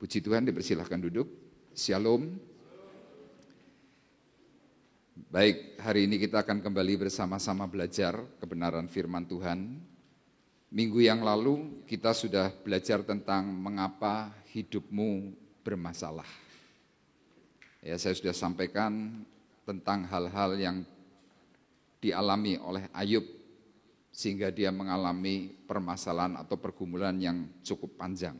Puji Tuhan, dipersilahkan duduk. Shalom. Baik, hari ini kita akan kembali bersama-sama belajar kebenaran firman Tuhan. Minggu yang lalu kita sudah belajar tentang mengapa hidupmu bermasalah. Ya, saya sudah sampaikan tentang hal-hal yang dialami oleh Ayub sehingga dia mengalami permasalahan atau pergumulan yang cukup panjang.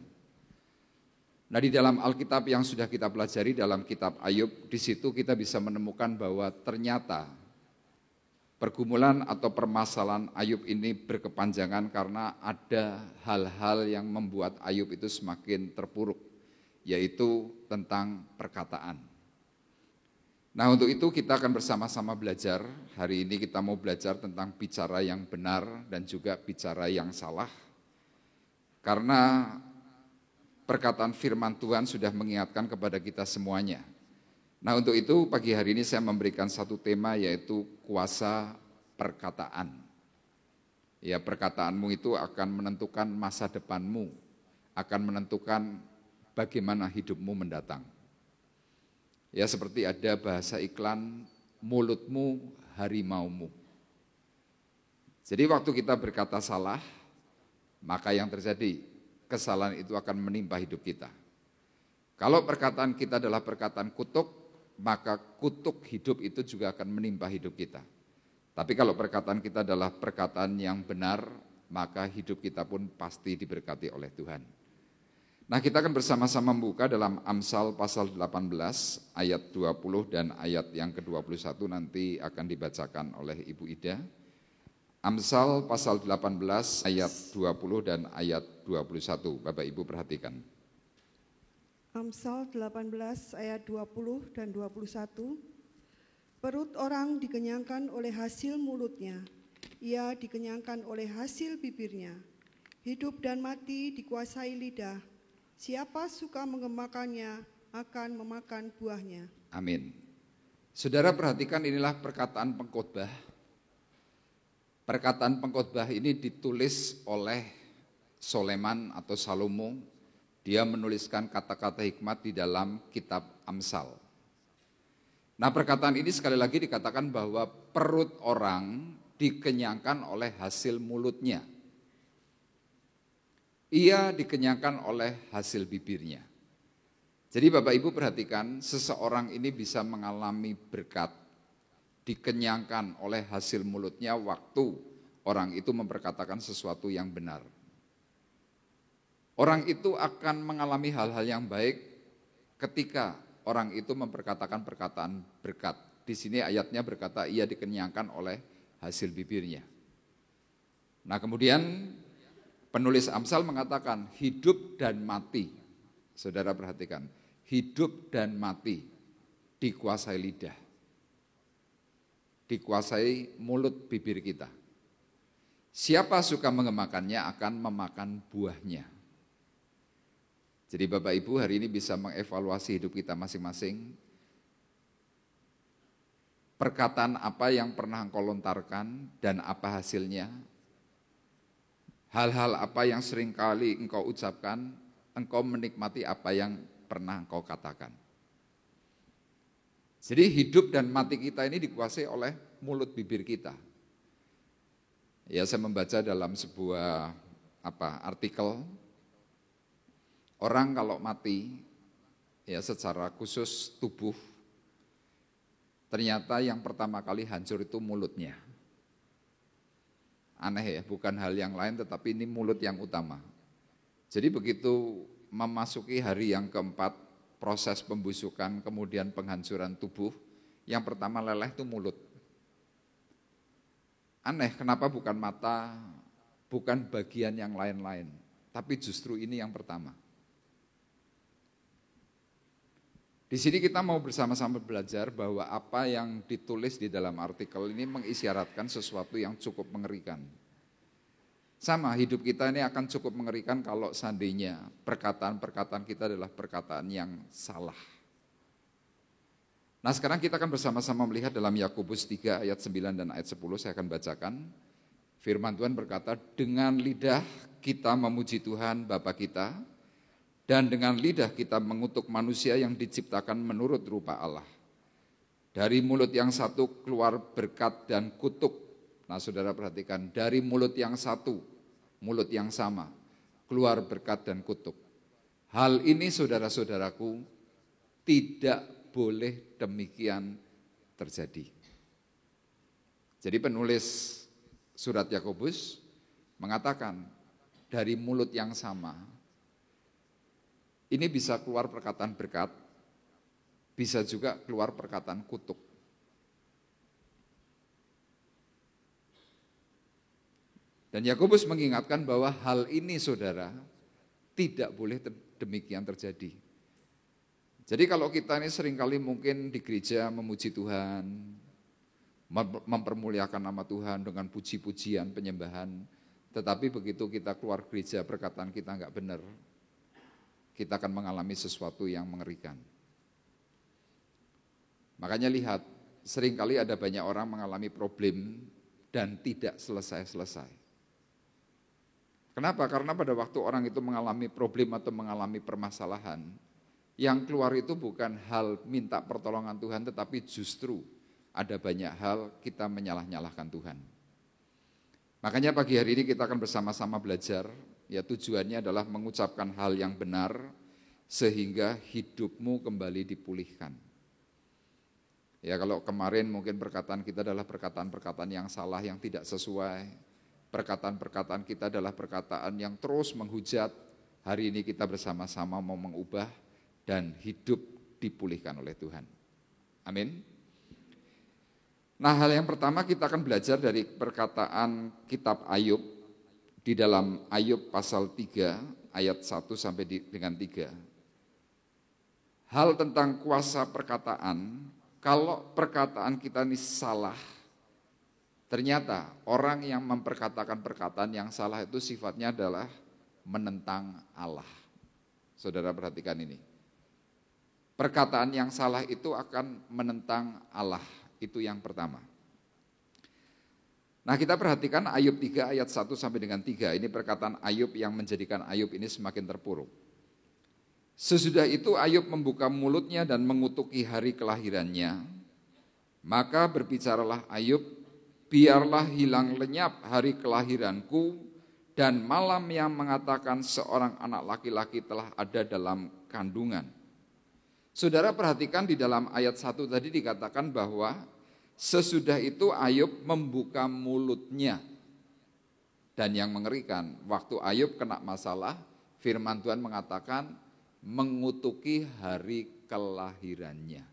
Nah, di dalam Alkitab yang sudah kita pelajari dalam kitab Ayub, di situ kita bisa menemukan bahwa ternyata pergumulan atau permasalahan Ayub ini berkepanjangan karena ada hal-hal yang membuat Ayub itu semakin terpuruk, yaitu tentang perkataan. Nah, untuk itu kita akan bersama-sama belajar. Hari ini kita mau belajar tentang bicara yang benar dan juga bicara yang salah. Karena perkataan firman Tuhan sudah mengingatkan kepada kita semuanya. Nah, untuk itu pagi hari ini saya memberikan satu tema, yaitu kuasa perkataan. Ya, perkataanmu itu akan menentukan masa depanmu, akan menentukan bagaimana hidupmu mendatang. Ya, seperti ada bahasa iklan, mulutmu harimaumu. Jadi waktu kita berkata salah, maka yang terjadi, kesalahan itu akan menimpa hidup kita. Kalau perkataan kita adalah perkataan kutuk, maka kutuk hidup itu juga akan menimpa hidup kita. Tapi kalau perkataan kita adalah perkataan yang benar, maka hidup kita pun pasti diberkati oleh Tuhan. Nah, kita akan bersama-sama membuka dalam Amsal pasal 18 ayat 20 dan ayat yang ke-21 nanti akan dibacakan oleh Ibu Ida. Amsal pasal 18 ayat 20 dan ayat 21. Bapak Ibu perhatikan. Amsal 18 ayat 20 dan 21. Perut orang dikenyangkan oleh hasil mulutnya, ia dikenyangkan oleh hasil bibirnya. Hidup dan mati dikuasai lidah, siapa suka mengemakannya akan memakan buahnya. Amin. Saudara perhatikan, inilah perkataan pengkhotbah. Perkataan pengkhotbah ini ditulis oleh Soleman atau Salomo. Dia menuliskan kata-kata hikmat di dalam kitab Amsal. Nah, perkataan ini sekali lagi dikatakan bahwa perut orang dikenyangkan oleh hasil mulutnya. Ia dikenyangkan oleh hasil bibirnya. Jadi Bapak Ibu perhatikan, seseorang ini bisa mengalami berkat, dikenyangkan oleh hasil mulutnya waktu orang itu memperkatakan sesuatu yang benar. Orang itu akan mengalami hal-hal yang baik ketika orang itu memperkatakan perkataan berkat. Di sini ayatnya berkata ia dikenyangkan oleh hasil bibirnya. Nah, kemudian penulis Amsal mengatakan hidup dan mati. Saudara perhatikan, hidup dan mati dikuasai lidah. Dikuasai mulut bibir kita. Siapa suka mengemakannya akan memakan buahnya. Jadi Bapak Ibu hari ini bisa mengevaluasi hidup kita masing-masing. Perkataan apa yang pernah engkau lontarkan dan apa hasilnya? Hal-hal apa yang seringkali engkau ucapkan, engkau menikmati apa yang pernah engkau katakan. Jadi hidup dan mati kita ini dikuasai oleh mulut bibir kita. Ya, saya membaca dalam sebuah artikel, orang kalau mati ya secara khusus tubuh, ternyata yang pertama kali hancur itu mulutnya. Aneh ya, bukan hal yang lain tetapi ini mulut yang utama. Jadi begitu memasuki hari yang keempat, proses pembusukan kemudian penghancuran tubuh, yang pertama leleh itu mulut. Aneh, kenapa bukan mata, bukan bagian yang lain-lain, tapi justru ini yang pertama. Di sini kita mau bersama-sama belajar bahwa apa yang ditulis di dalam artikel ini mengisyaratkan sesuatu yang cukup mengerikan. Sama, hidup kita ini akan cukup mengerikan kalau seandainya perkataan-perkataan kita adalah perkataan yang salah. Nah, sekarang kita akan bersama-sama melihat dalam Yakobus 3 ayat 9 dan ayat 10, saya akan bacakan. Firman Tuhan berkata, dengan lidah kita memuji Tuhan Bapa kita, Dan dengan lidah kita mengutuk manusia yang diciptakan menurut rupa Allah. Dari mulut yang satu keluar berkat dan kutuk. Nah saudara perhatikan, dari mulut yang satu, mulut yang sama, keluar berkat dan kutuk. Hal ini saudara-saudaraku tidak boleh demikian terjadi. Jadi penulis surat Yakobus mengatakan dari mulut yang sama, ini bisa keluar perkataan berkat, bisa juga keluar perkataan kutuk. Dan Yakobus mengingatkan bahwa hal ini saudara tidak boleh demikian terjadi. Jadi kalau kita ini seringkali mungkin di gereja memuji Tuhan, mempermuliakan nama Tuhan dengan puji-pujian, penyembahan, tetapi begitu kita keluar gereja perkataan kita enggak benar, kita akan mengalami sesuatu yang mengerikan. Makanya lihat, seringkali ada banyak orang mengalami problem dan tidak selesai-selesai. Kenapa? Karena pada waktu orang itu mengalami problem atau mengalami permasalahan, yang keluar itu bukan hal minta pertolongan Tuhan, tetapi justru ada banyak hal kita menyalah-nyalahkan Tuhan. Makanya pagi hari ini kita akan bersama-sama belajar, ya tujuannya adalah mengucapkan hal yang benar sehingga hidupmu kembali dipulihkan. Ya kalau kemarin mungkin perkataan kita adalah perkataan-perkataan yang salah, yang tidak sesuai. Perkataan-perkataan kita adalah perkataan yang terus menghujat. Hari ini kita bersama-sama mau mengubah dan hidup dipulihkan oleh Tuhan. Amin. Nah hal yang pertama kita akan belajar dari perkataan kitab Ayub di dalam Ayub pasal 3 ayat 1 sampai dengan 3. Hal tentang kuasa perkataan, kalau perkataan kita ini salah, ternyata orang yang memperkatakan perkataan yang salah itu sifatnya adalah menentang Allah. Saudara perhatikan ini. Perkataan yang salah itu akan menentang Allah, itu yang pertama. Nah kita perhatikan Ayub 3 ayat 1 sampai dengan 3, ini perkataan Ayub yang menjadikan Ayub ini semakin terpuruk. Sesudah itu Ayub membuka mulutnya dan mengutuki hari kelahirannya. Maka berbicaralah Ayub, biarlah hilang lenyap hari kelahiranku dan malam yang mengatakan seorang anak laki-laki telah ada dalam kandungan. Saudara perhatikan di dalam ayat 1 tadi dikatakan bahwa sesudah itu Ayub membuka mulutnya. Dan yang mengerikan, waktu Ayub kena masalah, firman Tuhan mengatakan mengutuki hari kelahirannya.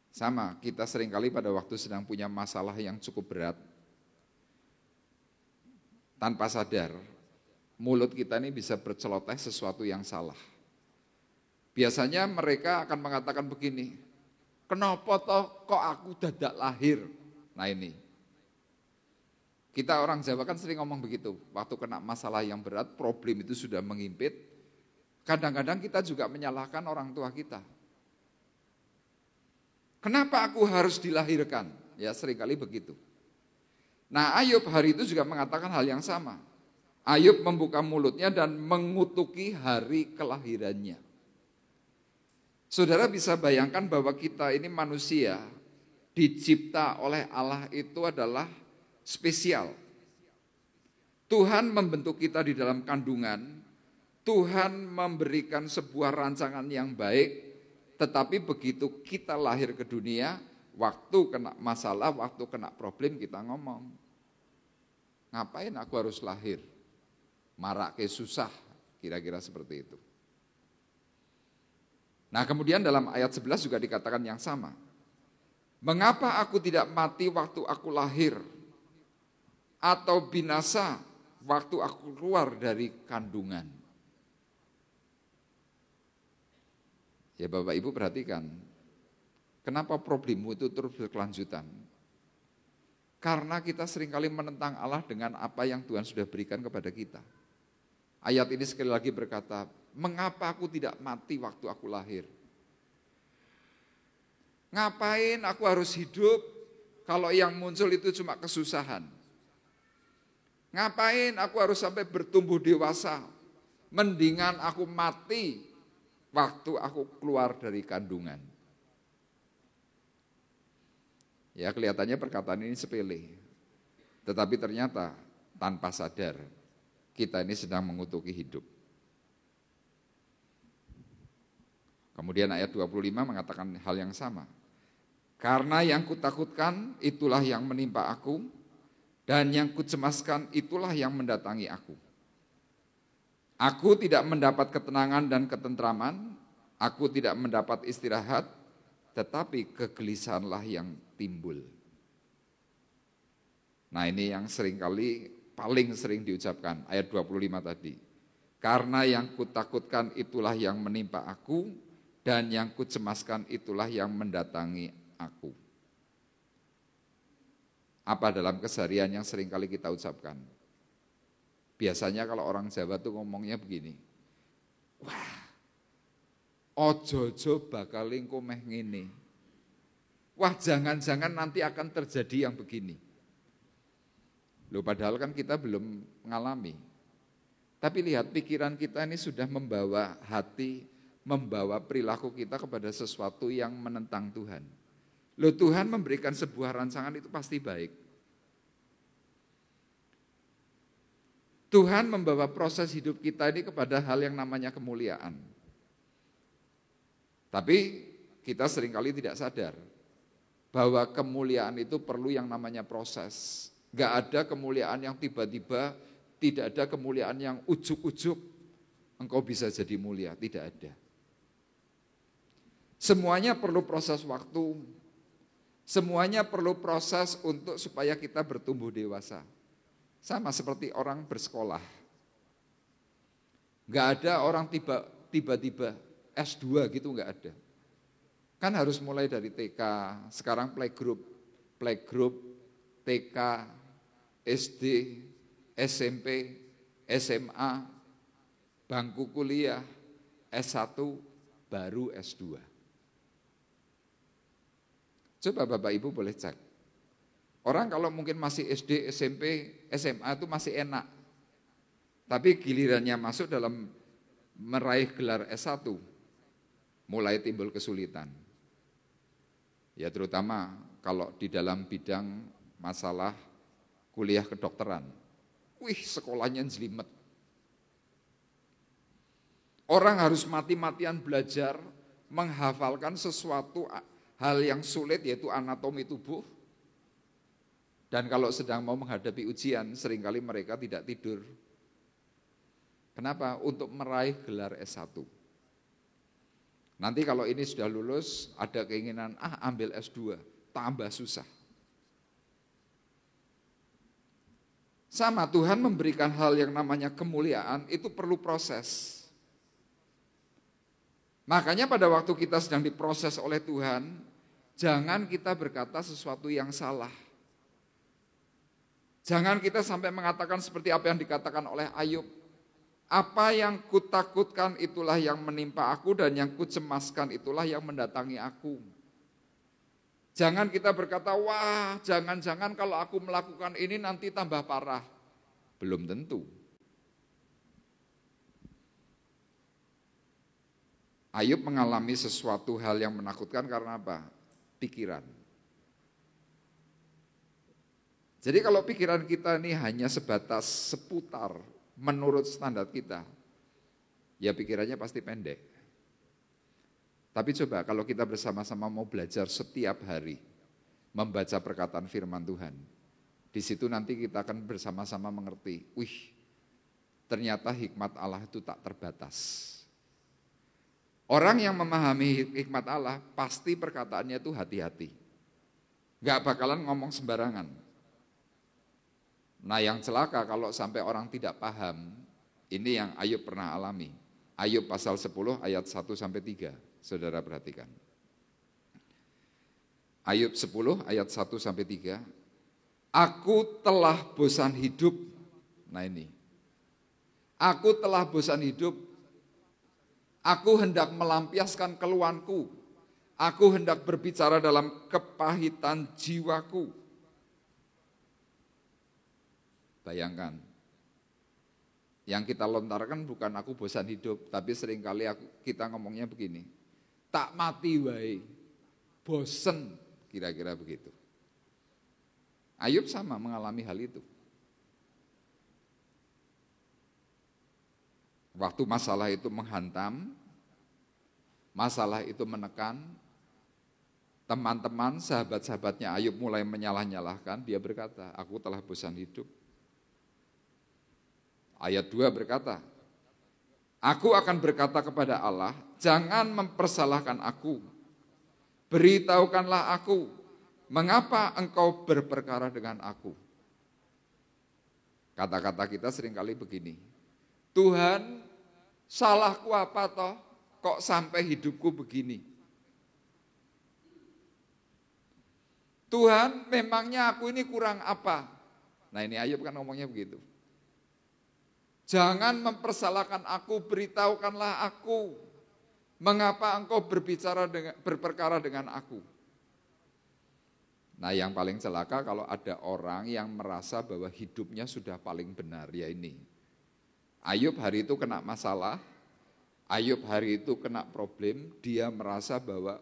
Sama, kita seringkali pada waktu sedang punya masalah yang cukup berat, tanpa sadar, mulut kita ini bisa berceloteh sesuatu yang salah. Biasanya mereka akan mengatakan begini, kenapa toh kok aku dadak lahir? Nah ini, kita orang Jawa kan sering ngomong begitu, waktu kena masalah yang berat, problem itu sudah mengimpit, kadang-kadang kita juga menyalahkan orang tua kita. Kenapa aku harus dilahirkan? Ya seringkali begitu. Nah Ayub hari itu juga mengatakan hal yang sama. Ayub membuka mulutnya dan mengutuki hari kelahirannya. Saudara bisa bayangkan bahwa kita ini manusia dicipta oleh Allah itu adalah spesial. Tuhan membentuk kita di dalam kandungan, Tuhan memberikan sebuah rancangan yang baik, tetapi begitu kita lahir ke dunia, waktu kena masalah, waktu kena problem kita ngomong, ngapain aku harus lahir? Marak ke susah, kira-kira seperti itu. Nah kemudian dalam ayat 11 juga dikatakan yang sama. Mengapa aku tidak mati waktu aku lahir? Atau binasa waktu aku keluar dari kandungan? Ya Bapak Ibu perhatikan, kenapa problemmu itu terus berkelanjutan? Karena kita seringkali menentang Allah dengan apa yang Tuhan sudah berikan kepada kita. Ayat ini sekali lagi berkata, mengapa aku tidak mati waktu aku lahir? Ngapain aku harus hidup kalau yang muncul itu cuma kesusahan? Ngapain aku harus sampai bertumbuh dewasa Mendingan aku mati waktu aku keluar dari kandungan. Ya, kelihatannya perkataan ini sepele. Tetapi ternyata tanpa sadar kita ini sedang mengutuki hidup. Kemudian ayat 25 mengatakan hal yang sama. Karena yang kutakutkan itulah yang menimpa aku, dan yang kucemaskan itulah yang mendatangi aku. Aku tidak mendapat ketenangan dan ketentraman, aku tidak mendapat istirahat, tetapi kegelisahanlah yang timbul. Nah, ini yang paling sering diucapkan, ayat 25 tadi. Karena yang kutakutkan itulah yang menimpa aku, dan yang kucemaskan itulah yang mendatangi aku. Apa dalam keseharian yang seringkali kita ucapkan? Biasanya kalau orang Jawa tuh ngomongnya begini, wah, ojo-ojo bakal engko meh ngene. Wah, jangan-jangan nanti akan terjadi yang begini. Loh, padahal kan kita belum mengalami. Tapi lihat, pikiran kita ini sudah membawa hati, membawa perilaku kita kepada sesuatu yang menentang Tuhan. Loh, Tuhan memberikan sebuah rancangan itu pasti baik. Tuhan membawa proses hidup kita ini kepada hal yang namanya kemuliaan. Tapi kita seringkali tidak sadar bahwa kemuliaan itu perlu yang namanya proses. Gak ada kemuliaan yang tiba-tiba, tidak ada kemuliaan yang ujuk-ujuk engkau bisa jadi mulia, tidak ada. Semuanya perlu proses waktu, semuanya perlu proses untuk supaya kita bertumbuh dewasa. Sama seperti orang bersekolah. Gak ada orang tiba-tiba S2 gitu, gak ada. Kan harus mulai dari TK, sekarang playgroup, TK, SD, SMP, SMA, bangku kuliah, S1, baru S2. Coba Bapak Ibu boleh cek. Orang kalau mungkin masih SD, SMP, SMA itu masih enak. Tapi gilirannya masuk dalam meraih gelar S1, mulai timbul kesulitan. Ya terutama kalau di dalam bidang masalah kuliah kedokteran. Wih, sekolahnya jelimet. Orang harus mati-matian belajar menghafalkan sesuatu hal yang sulit, yaitu anatomi tubuh. Dan kalau sedang mau menghadapi ujian, seringkali mereka tidak tidur. Kenapa? Untuk meraih gelar S1. Nanti kalau ini sudah lulus, ada keinginan, ambil S2, tambah susah. Sama, Tuhan memberikan hal yang namanya kemuliaan, itu perlu proses. Makanya pada waktu kita sedang diproses oleh Tuhan, jangan kita berkata sesuatu yang salah. Jangan kita sampai mengatakan seperti apa yang dikatakan oleh Ayub. Apa yang kutakutkan itulah yang menimpa aku, dan yang kucemaskan itulah yang mendatangi aku. Jangan kita berkata, wah jangan-jangan kalau aku melakukan ini nanti tambah parah. Belum tentu. Ayub mengalami sesuatu hal yang menakutkan karena apa? Pikiran. Jadi kalau pikiran kita ini hanya sebatas seputar menurut standar kita, ya pikirannya pasti pendek. Tapi coba kalau kita bersama-sama mau belajar setiap hari, membaca perkataan firman Tuhan, di situ nanti kita akan bersama-sama mengerti, ternyata hikmat Allah itu tak terbatas. Orang yang memahami hikmat Allah, pasti perkataannya itu hati-hati. Gak bakalan ngomong sembarangan. Nah yang celaka kalau sampai orang tidak paham, ini yang Ayub pernah alami. Ayub pasal 10 ayat 1-3, saudara perhatikan. Ayub 10 ayat 1-3, aku telah bosan hidup, nah ini, aku telah bosan hidup, aku hendak melampiaskan keluhanku, aku hendak berbicara dalam kepahitan jiwaku. Bayangkan, Yang kita lontarkan bukan aku bosan hidup, tapi seringkali kita ngomongnya begini, tak mati wae, bosen, kira-kira begitu. Ayub sama mengalami hal itu. Waktu masalah itu menghantam, masalah itu menekan, teman-teman, sahabat-sahabatnya Ayub mulai menyalah-nyalahkan, dia berkata, aku telah bosan hidup. Ayat 2 berkata, aku akan berkata kepada Allah, jangan mempersalahkan aku. Beritahukanlah aku, mengapa engkau berperkara dengan aku. Kata-kata kita seringkali begini, Tuhan, salahku apa toh, kok sampai hidupku begini. Tuhan, memangnya aku ini kurang apa? Nah ini Ayub kan ngomongnya begitu. Jangan mempersalahkan aku, beritahukanlah aku. Mengapa engkau berperkara dengan aku? Nah yang paling celaka kalau ada orang yang merasa bahwa hidupnya sudah paling benar, ya ini. Ayub hari itu kena masalah, Ayub hari itu kena problem, dia merasa bahwa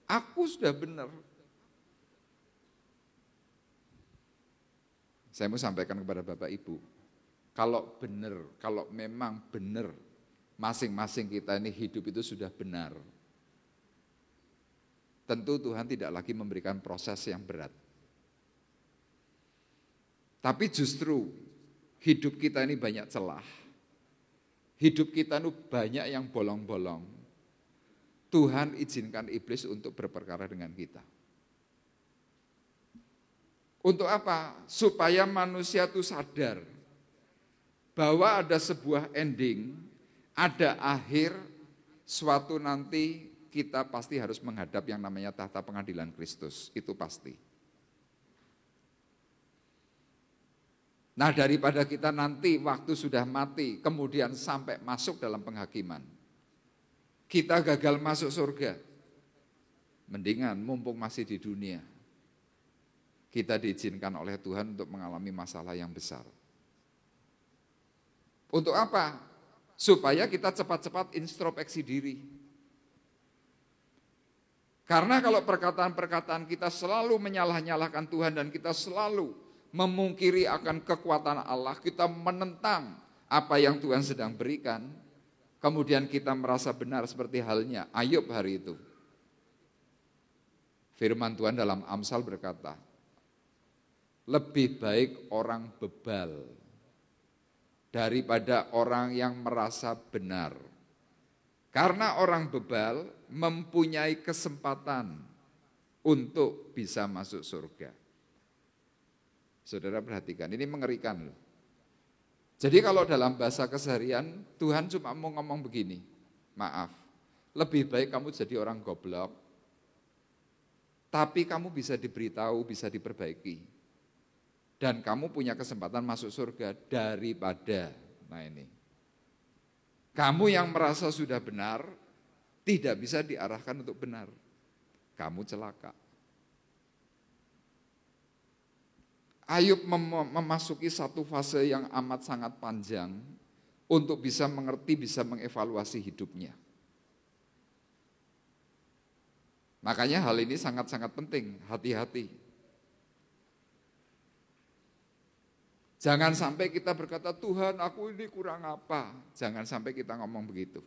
aku sudah benar. Saya mau sampaikan kepada Bapak Ibu, kalau benar, kalau memang benar, masing-masing kita ini hidup itu sudah benar, tentu Tuhan tidak lagi memberikan proses yang berat. Tapi justru hidup kita ini banyak celah, hidup kita ini banyak yang bolong-bolong. Tuhan izinkan iblis untuk berperkara dengan kita. Untuk apa? Supaya manusia itu sadar bahwa ada sebuah ending, ada akhir, suatu nanti kita pasti harus menghadap yang namanya tahta pengadilan Kristus, itu pasti. Nah daripada kita nanti waktu sudah mati, kemudian sampai masuk dalam penghakiman, kita gagal masuk surga, mendingan mumpung masih di dunia, kita diizinkan oleh Tuhan untuk mengalami masalah yang besar. Untuk apa? Supaya kita cepat-cepat introspeksi diri. Karena kalau perkataan-perkataan kita selalu menyalah-nyalahkan Tuhan dan kita selalu memungkiri akan kekuatan Allah, kita menentang apa yang Tuhan sedang berikan, kemudian kita merasa benar seperti halnya Ayub hari itu. Firman Tuhan dalam Amsal berkata, lebih baik orang bebal daripada orang yang merasa benar. Karena orang bebal mempunyai kesempatan untuk bisa masuk surga. Saudara perhatikan, ini mengerikan loh. Jadi kalau dalam bahasa keseharian, Tuhan cuma mau ngomong begini, maaf, lebih baik kamu jadi orang goblok, tapi kamu bisa diberitahu, bisa diperbaiki. Dan kamu punya kesempatan masuk surga daripada, nah ini, kamu yang merasa sudah benar, tidak bisa diarahkan untuk benar. Kamu celaka. Ayub memasuki satu fase yang amat sangat panjang untuk bisa mengerti, bisa mengevaluasi hidupnya. Makanya hal ini sangat-sangat penting, hati-hati. Jangan sampai kita berkata, Tuhan aku ini kurang apa. Jangan sampai kita ngomong begitu.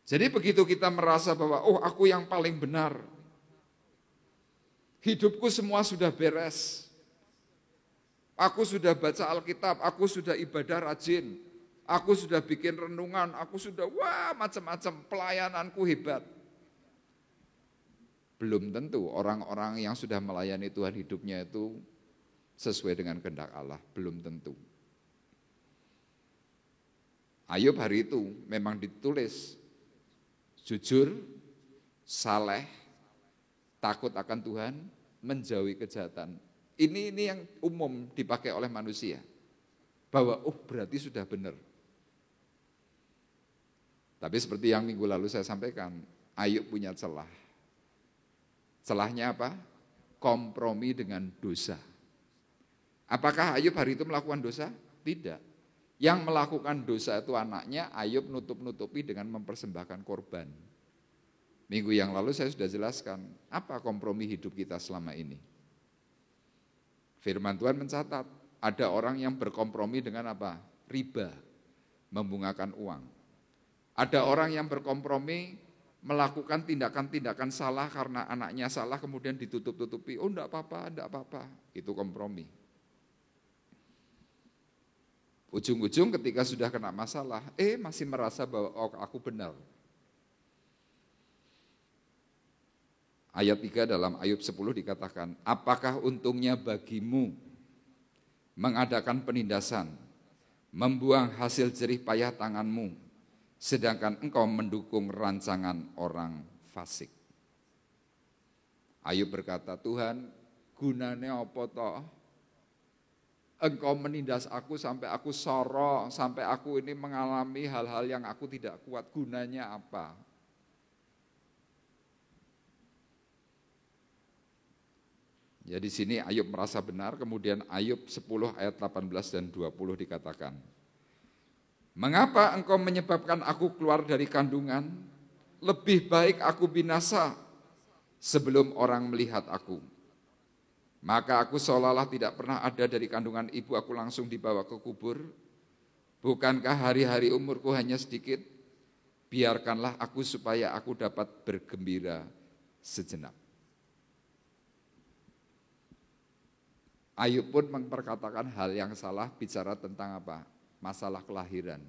Jadi begitu kita merasa bahwa, oh aku yang paling benar. Hidupku semua sudah beres. Aku sudah baca Alkitab, aku sudah ibadah rajin. Aku sudah bikin renungan, aku sudah macam-macam, pelayananku hebat. Belum tentu orang-orang yang sudah melayani Tuhan hidupnya itu sesuai dengan kehendak Allah, belum tentu. Ayub hari itu memang ditulis jujur, saleh, takut akan Tuhan, menjauhi kejahatan. Ini yang umum dipakai oleh manusia. Bahwa berarti sudah benar. Tapi seperti yang minggu lalu saya sampaikan, Ayub punya celah. Celahnya apa? Kompromi dengan dosa. Apakah Ayub hari itu melakukan dosa? Tidak. Yang melakukan dosa itu anaknya, Ayub nutup-nutupi dengan mempersembahkan korban. Minggu yang lalu saya sudah jelaskan, apa kompromi hidup kita selama ini. Firman Tuhan mencatat, ada orang yang berkompromi dengan apa? Riba, membungakan uang. Ada orang yang berkompromi melakukan tindakan-tindakan salah karena anaknya salah kemudian ditutup-tutupi. Oh enggak apa-apa, enggak apa-apa. Itu kompromi. Ujung-ujung ketika sudah kena masalah, masih merasa bahwa aku benar. Ayat 3 dalam Ayub 10 dikatakan, apakah untungnya bagimu mengadakan penindasan, membuang hasil jerih payah tanganmu, sedangkan engkau mendukung rancangan orang fasik. Ayub berkata, Tuhan, gunanya apa toh? Engkau menindas aku sampai aku sorok, sampai aku ini mengalami hal-hal yang aku tidak kuat, gunanya apa? Ya di sini Ayub merasa benar, kemudian Ayub 10 ayat 18 dan 20 dikatakan, mengapa engkau menyebabkan aku keluar dari kandungan? Lebih baik aku binasa sebelum orang melihat aku. Maka aku seolah-olah tidak pernah ada dari kandungan ibu, aku langsung dibawa ke kubur. Bukankah hari-hari umurku hanya sedikit? Biarkanlah aku supaya aku dapat bergembira sejenak. Ayub pun memperkatakan hal yang salah, bicara tentang apa? Masalah kelahiran.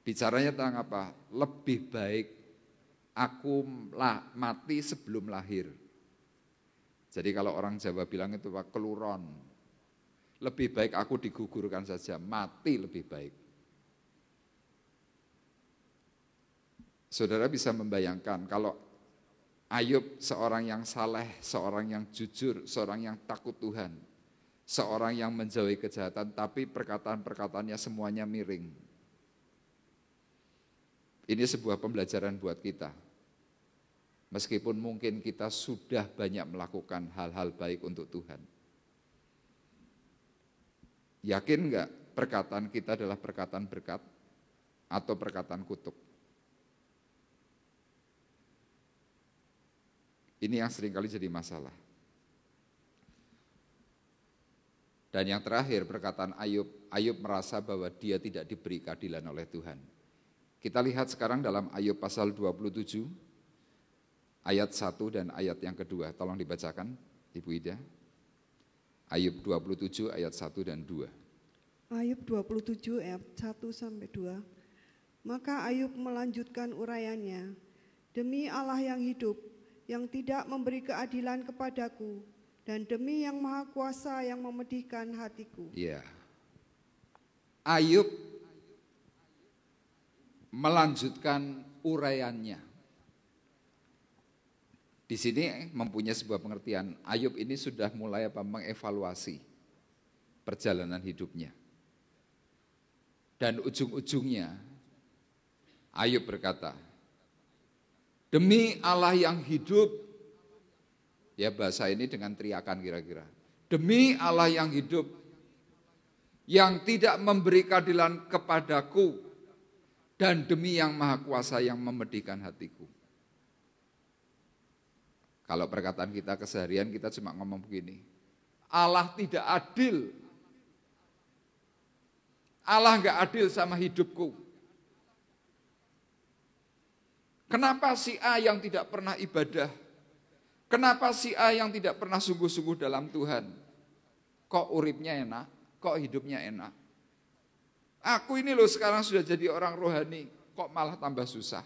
Bicaranya tentang apa? Lebih baik aku mati sebelum lahir. Jadi kalau orang Jawa bilang itu Pak, keluron. Lebih baik aku digugurkan saja, mati lebih baik. Saudara bisa membayangkan kalau Ayub seorang yang saleh, seorang yang jujur, seorang yang takut Tuhan, seorang yang menjauhi kejahatan, tapi perkataan-perkataannya semuanya miring. Ini sebuah pembelajaran buat kita. Meskipun mungkin kita sudah banyak melakukan hal-hal baik untuk Tuhan. Yakin enggak perkataan kita adalah perkataan berkat atau perkataan kutuk? Ini yang seringkali jadi masalah. Dan yang terakhir perkataan Ayub, Ayub merasa bahwa dia tidak diberi keadilan oleh Tuhan. Kita lihat sekarang dalam Ayub pasal 27, ayat 1 dan ayat yang kedua. Tolong dibacakan, Ibu Ida. Ayub 27 ayat 1 dan 2. Ayub 27 ayat 1 sampai 2. Maka Ayub melanjutkan uraiannya, demi Allah yang hidup, yang tidak memberi keadilan kepadaku, dan demi yang maha kuasa yang memedihkan hatiku. Iya. Ayub melanjutkan uraiannya. Di sini mempunyai sebuah pengertian, Ayub ini sudah mulai mengevaluasi perjalanan hidupnya. Dan ujung-ujungnya Ayub berkata, demi Allah yang hidup, ya bahasa ini dengan teriakan kira-kira. Demi Allah yang hidup, yang tidak memberi keadilan kepadaku, dan demi yang maha kuasa yang memedihkan hatiku. Kalau perkataan kita keseharian kita cuma ngomong begini, Allah tidak adil. Allah enggak adil sama hidupku. Kenapa si A yang tidak pernah ibadah? Kenapa si A yang tidak pernah sungguh-sungguh dalam Tuhan? Kok uripnya enak? Kok hidupnya enak? Aku ini loh sekarang sudah jadi orang rohani, kok malah tambah susah?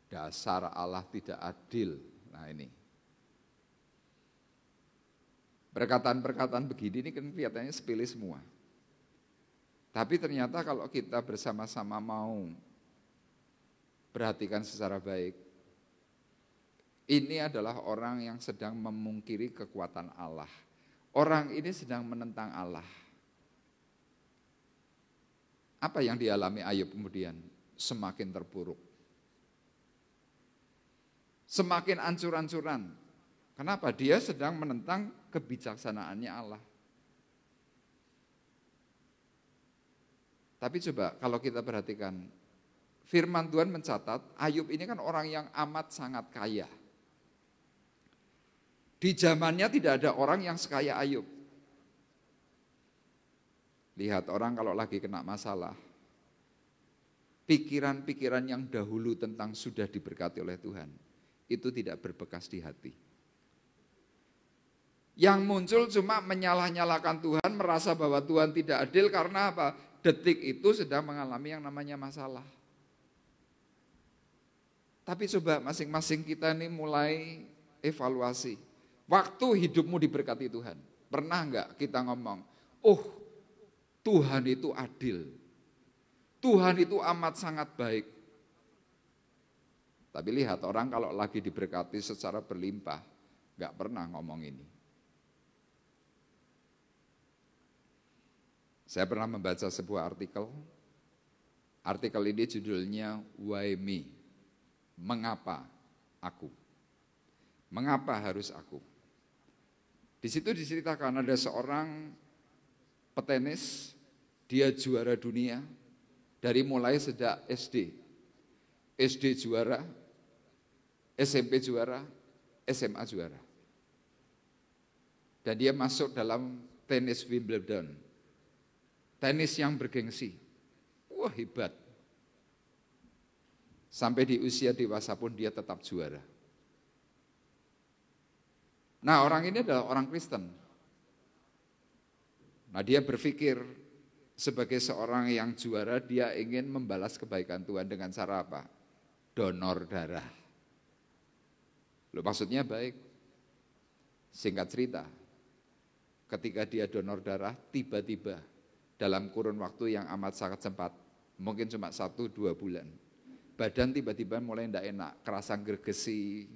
Dasar Allah tidak adil. Nah ini. Perkataan-perkataan begini ini kan kelihatannya sepele semua. Tapi ternyata kalau kita bersama-sama mau perhatikan secara baik, ini adalah orang yang sedang memungkiri kekuatan Allah. Orang ini sedang menentang Allah. Apa yang dialami Ayub kemudian? Semakin terpuruk. Semakin ancur-ancuran. Kenapa? Dia sedang menentang kebijaksanaannya Allah. Tapi coba kalau kita perhatikan, firman Tuhan mencatat, Ayub ini kan orang yang amat sangat kaya. Di zamannya tidak ada orang yang sekaya Ayub. Lihat orang kalau lagi kena masalah, pikiran-pikiran yang dahulu tentang sudah diberkati oleh Tuhan, itu tidak berbekas di hati. Yang muncul cuma menyalah-nyalahkan Tuhan, merasa bahwa Tuhan tidak adil karena apa? Detik itu sedang mengalami yang namanya masalah. Tapi coba masing-masing kita ini mulai evaluasi. Waktu hidupmu diberkati Tuhan, pernah enggak kita ngomong, oh Tuhan itu adil, Tuhan itu amat sangat baik. Tapi lihat orang kalau lagi diberkati secara berlimpah, enggak pernah ngomong ini. Saya pernah membaca sebuah artikel. Artikel ini judulnya Why Me? Mengapa aku? Mengapa harus aku? Di situ diceritakan ada seorang petenis, dia juara dunia dari mulai sejak SD. SD juara, SMP juara, SMA juara. Dan dia masuk dalam tenis Wimbledon. Tenis yang bergengsi. Wah, hebat. Sampai di usia dewasa pun dia tetap juara. Nah, orang ini adalah orang Kristen. Nah, dia berpikir sebagai seorang yang juara, dia ingin membalas kebaikan Tuhan dengan cara apa? Donor darah. Loh, maksudnya baik. Singkat cerita, ketika dia donor darah, tiba-tiba dalam kurun waktu yang amat sangat cepat, mungkin cuma 1-2 bulan, badan tiba-tiba mulai tidak enak, kerasa gergesi,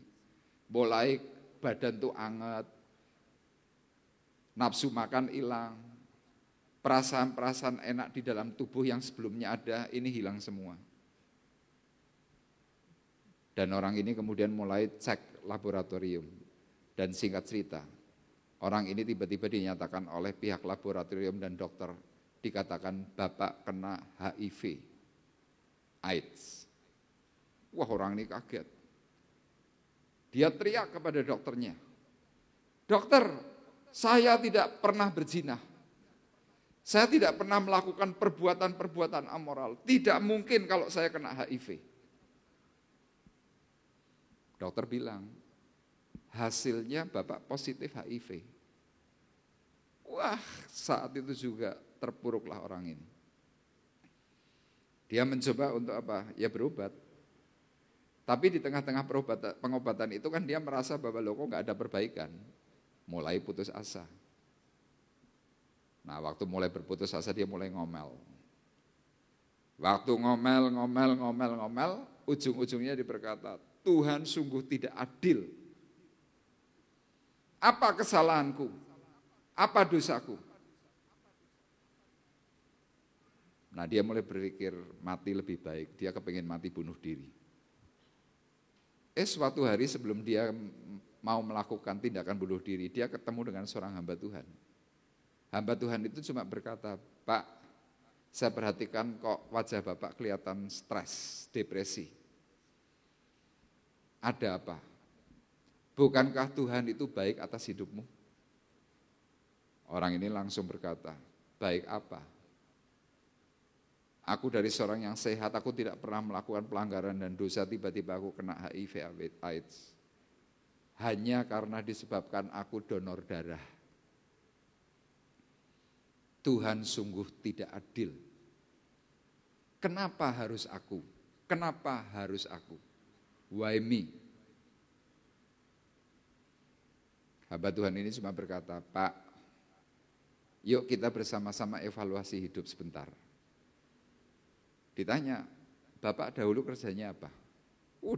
mulai badan tuh anget, nafsu makan hilang, perasaan-perasaan enak di dalam tubuh yang sebelumnya ada, ini hilang semua. Dan orang ini kemudian mulai cek laboratorium, dan singkat cerita, orang ini tiba-tiba dinyatakan oleh pihak laboratorium dan dokter, dikatakan Bapak kena HIV, AIDS. Wah, orang ini kaget. Dia teriak kepada dokternya, dokter, saya tidak pernah berzina. Saya tidak pernah melakukan perbuatan-perbuatan amoral. Tidak mungkin kalau saya kena HIV. Dokter bilang, hasilnya Bapak positif HIV. Wah, saat itu juga terpuruklah orang ini. Dia mencoba untuk apa? Ya berobat. Tapi di tengah-tengah pengobatan itu kan dia merasa bahwa loh kok nggak ada perbaikan. Mulai putus asa. Nah, waktu mulai berputus asa dia mulai ngomel. Waktu ngomel, ujung-ujungnya dia berkata, Tuhan sungguh tidak adil. Apa kesalahanku? Apa dosaku? Nah, dia mulai berpikir mati lebih baik, dia kepingin mati bunuh diri. Suatu hari sebelum dia mau melakukan tindakan bunuh diri, dia ketemu dengan seorang hamba Tuhan. Hamba Tuhan itu cuma berkata, Pak, saya perhatikan kok wajah Bapak kelihatan stres, depresi. Ada apa? Bukankah Tuhan itu baik atas hidupmu? Orang ini langsung berkata, baik apa? Aku dari seorang yang sehat, aku tidak pernah melakukan pelanggaran dan dosa, tiba-tiba aku kena HIV AIDS. Hanya karena disebabkan aku donor darah. Tuhan sungguh tidak adil. Kenapa harus aku? Kenapa harus aku? Why me? Hamba Tuhan ini cuma berkata, Pak, yuk kita bersama-sama evaluasi hidup sebentar. Ditanya, Bapak dahulu kerjanya apa?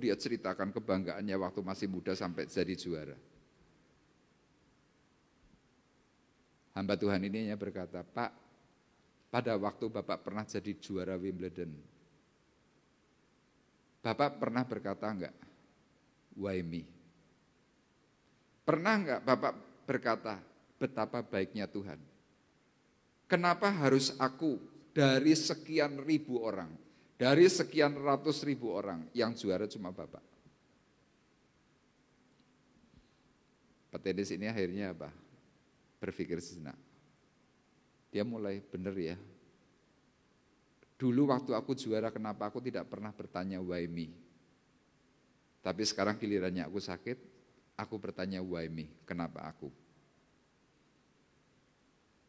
Dia ceritakan kebanggaannya waktu masih muda sampai jadi juara. Hamba Tuhan ini berkata, Pak, pada waktu Bapak pernah jadi juara Wimbledon, Bapak pernah berkata enggak, why me? Pernah enggak Bapak berkata, betapa baiknya Tuhan? Kenapa harus aku dari sekian ribu orang, dari sekian ratus ribu orang yang juara cuma Bapak? Petenis ini akhirnya apa? Berpikir sejenak. Dia mulai, benar ya. Dulu waktu aku juara, kenapa aku tidak pernah bertanya why me? Tapi sekarang gilirannya aku sakit, aku bertanya why me, kenapa aku?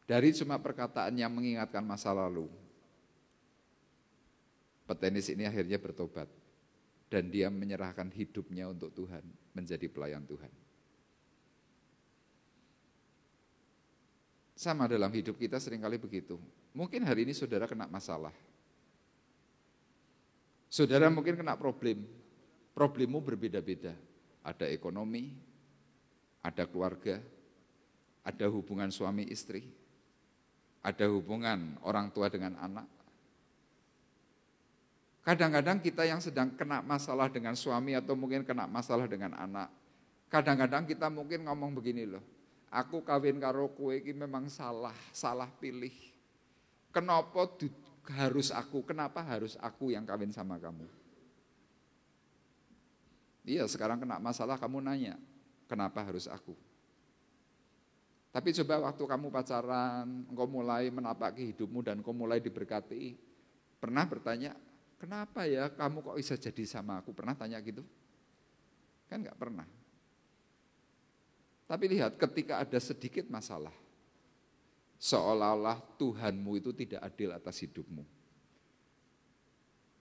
Dari cuma perkataan yang mengingatkan masa lalu, petenis ini akhirnya bertobat. Dan dia menyerahkan hidupnya untuk Tuhan, menjadi pelayan Tuhan. Sama dalam hidup kita seringkali begitu. Mungkin hari ini saudara kena masalah. Saudara mungkin kena problem. Problemmu berbeda-beda. Ada ekonomi, ada keluarga, ada hubungan suami istri, ada hubungan orang tua dengan anak. Kadang-kadang kita yang sedang kena masalah dengan suami atau mungkin kena masalah dengan anak, kadang-kadang kita mungkin ngomong begini loh, aku kawin karo kowe iki memang salah pilih. Kenapa kenapa harus aku yang kawin sama kamu? Iya, sekarang kena masalah kamu nanya, kenapa harus aku? Tapi coba waktu kamu pacaran, engkau mulai menapaki hidupmu dan engkau mulai diberkati, pernah bertanya, kenapa ya kamu kok bisa jadi sama aku? Pernah tanya gitu? Kan enggak pernah. Tapi lihat, ketika ada sedikit masalah, seolah-olah Tuhanmu itu tidak adil atas hidupmu.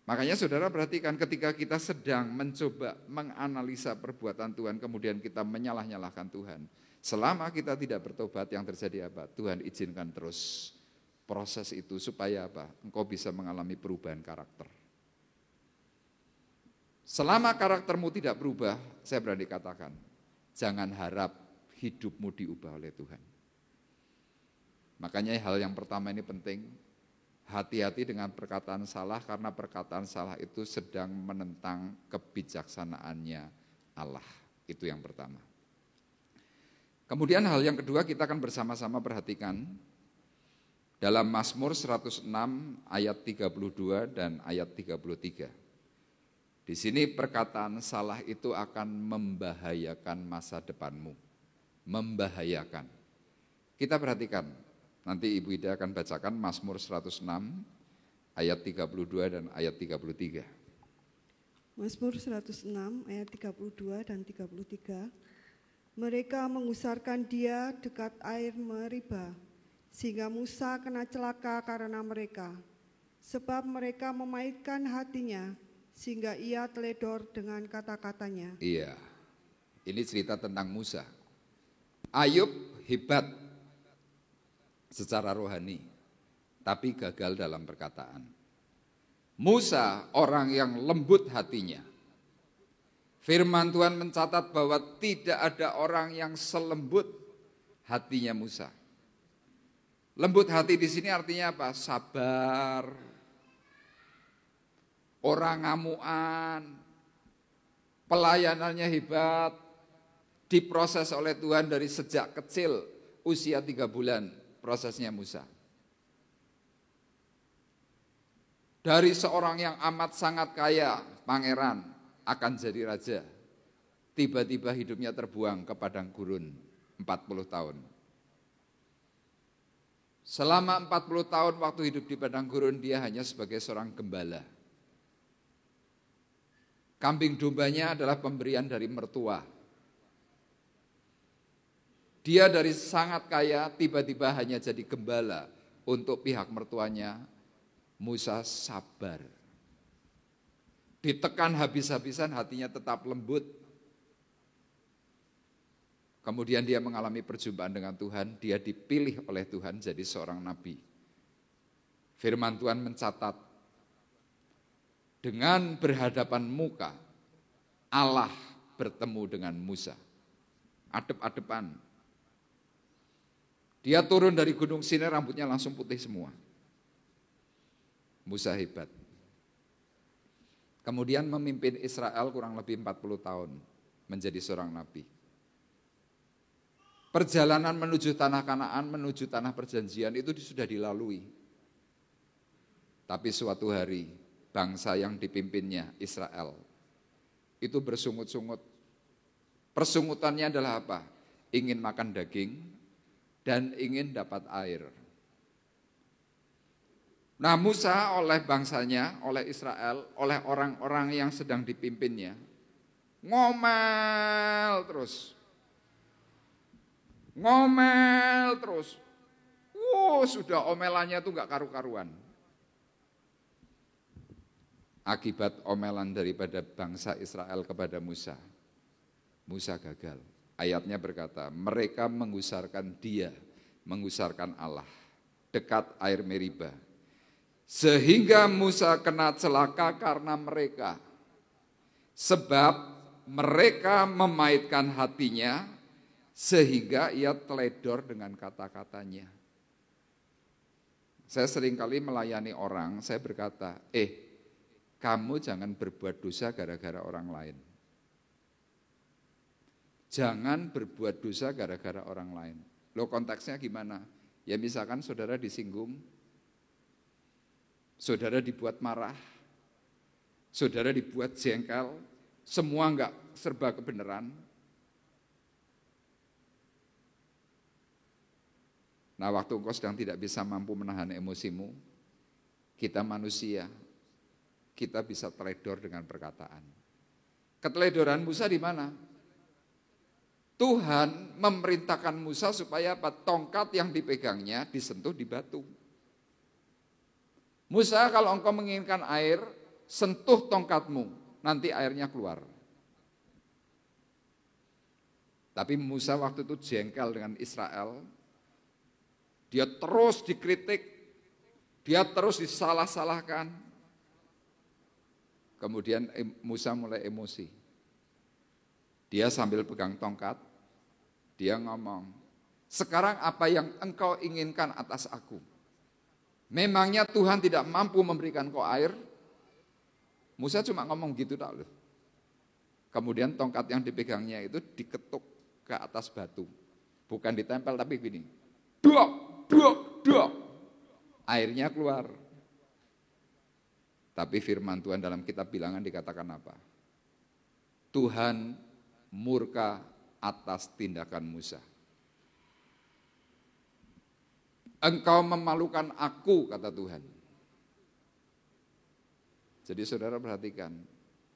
Makanya saudara perhatikan, ketika kita sedang mencoba menganalisa perbuatan Tuhan, kemudian kita menyalah-nyalahkan Tuhan, selama kita tidak bertobat, yang terjadi apa? Tuhan izinkan terus proses itu supaya apa? Engkau bisa mengalami perubahan karakter. Selama karaktermu tidak berubah, saya berani katakan, jangan harap hidupmu diubah oleh Tuhan. Makanya hal yang pertama ini penting, hati-hati dengan perkataan salah, karena perkataan salah itu sedang menentang kebijaksanaannya Allah. Itu yang pertama. Kemudian hal yang kedua, kita akan bersama-sama perhatikan dalam Mazmur 106 ayat 32 dan ayat 33. Di sini perkataan salah itu akan membahayakan masa depanmu. Membahayakan. Kita perhatikan, nanti Ibu Ida akan bacakan Mazmur 106 ayat 32 dan ayat 33. Mazmur 106 ayat 32 dan 33. Mereka mengusarkan dia dekat air Meriba, sehingga Musa kena celaka karena mereka. Sebab mereka memaitkan hatinya, sehingga ia teledor dengan kata-katanya. Iya, ini cerita tentang Musa. Ayub hebat secara rohani, tapi gagal dalam perkataan. Musa orang yang lembut hatinya. Firman Tuhan mencatat bahwa tidak ada orang yang selembut hatinya Musa. Lembut hati di sini artinya apa? Sabar. Orang ngamuan. Pelayanannya hebat. Diproses oleh Tuhan dari sejak kecil, usia 3 bulan prosesnya Musa. Dari seorang yang amat sangat kaya, pangeran, akan jadi raja. Tiba-tiba hidupnya terbuang ke padang gurun 40 tahun. Selama 40 tahun waktu hidup di padang gurun, dia hanya sebagai seorang gembala. Kambing dombanya adalah pemberian dari mertua. Dia dari sangat kaya tiba-tiba hanya jadi gembala untuk pihak mertuanya. Musa sabar. Ditekan habis-habisan, hatinya tetap lembut. Kemudian dia mengalami perjumpaan dengan Tuhan, dia dipilih oleh Tuhan jadi seorang nabi. Firman Tuhan mencatat, dengan berhadapan muka, Allah bertemu dengan Musa. Adep-adepan. Dia turun dari gunung Sinai, rambutnya langsung putih semua. Musa hebat. Kemudian memimpin Israel kurang lebih 40 tahun menjadi seorang nabi. Perjalanan menuju tanah Kanaan, menuju tanah perjanjian itu sudah dilalui. Tapi suatu hari bangsa yang dipimpinnya Israel itu bersungut-sungut. Persungutannya adalah apa? Ingin makan daging dan ingin dapat air. Nah, Musa oleh bangsanya, oleh Israel, oleh orang-orang yang sedang dipimpinnya, ngomel terus. Sudah omelannya tuh gak karu-karuan. Akibat omelan daripada bangsa Israel kepada Musa, Musa gagal. Ayatnya berkata, mereka mengusarkan dia, mengusarkan Allah, dekat air Meriba. Sehingga Musa kena celaka karena mereka. Sebab mereka memaitkan hatinya, sehingga ia teledor dengan kata-katanya. Saya seringkali melayani orang, saya berkata, kamu jangan berbuat dosa gara-gara orang lain. Jangan berbuat dosa gara-gara orang lain. Loh, konteksnya gimana? Ya misalkan saudara disinggung, saudara dibuat marah, saudara dibuat jengkel, semua enggak serba kebenaran. Nah, waktu engkau sedang tidak bisa mampu menahan emosimu, kita manusia, kita bisa teledor dengan perkataan. Keteledoran Musa di mana? Tuhan memerintahkan Musa supaya apa? Tongkat yang dipegangnya disentuh di batu. Musa, kalau engkau menginginkan air, sentuh tongkatmu, nanti airnya keluar. Tapi Musa waktu itu jengkel dengan Israel, dia terus dikritik, dia terus disalah-salahkan. Kemudian Musa mulai emosi. Dia sambil pegang tongkat, dia ngomong, sekarang apa yang engkau inginkan atas aku? Memangnya Tuhan tidak mampu memberikan kau air? Musa cuma ngomong gitu tak loh. Kemudian tongkat yang dipegangnya itu diketuk ke atas batu. Bukan ditempel tapi gini. Dok, dok, dok. Airnya keluar. Tapi firman Tuhan dalam kitab Bilangan dikatakan apa? Tuhan murka atas tindakan Musa. Engkau memalukan aku, kata Tuhan. Jadi saudara perhatikan,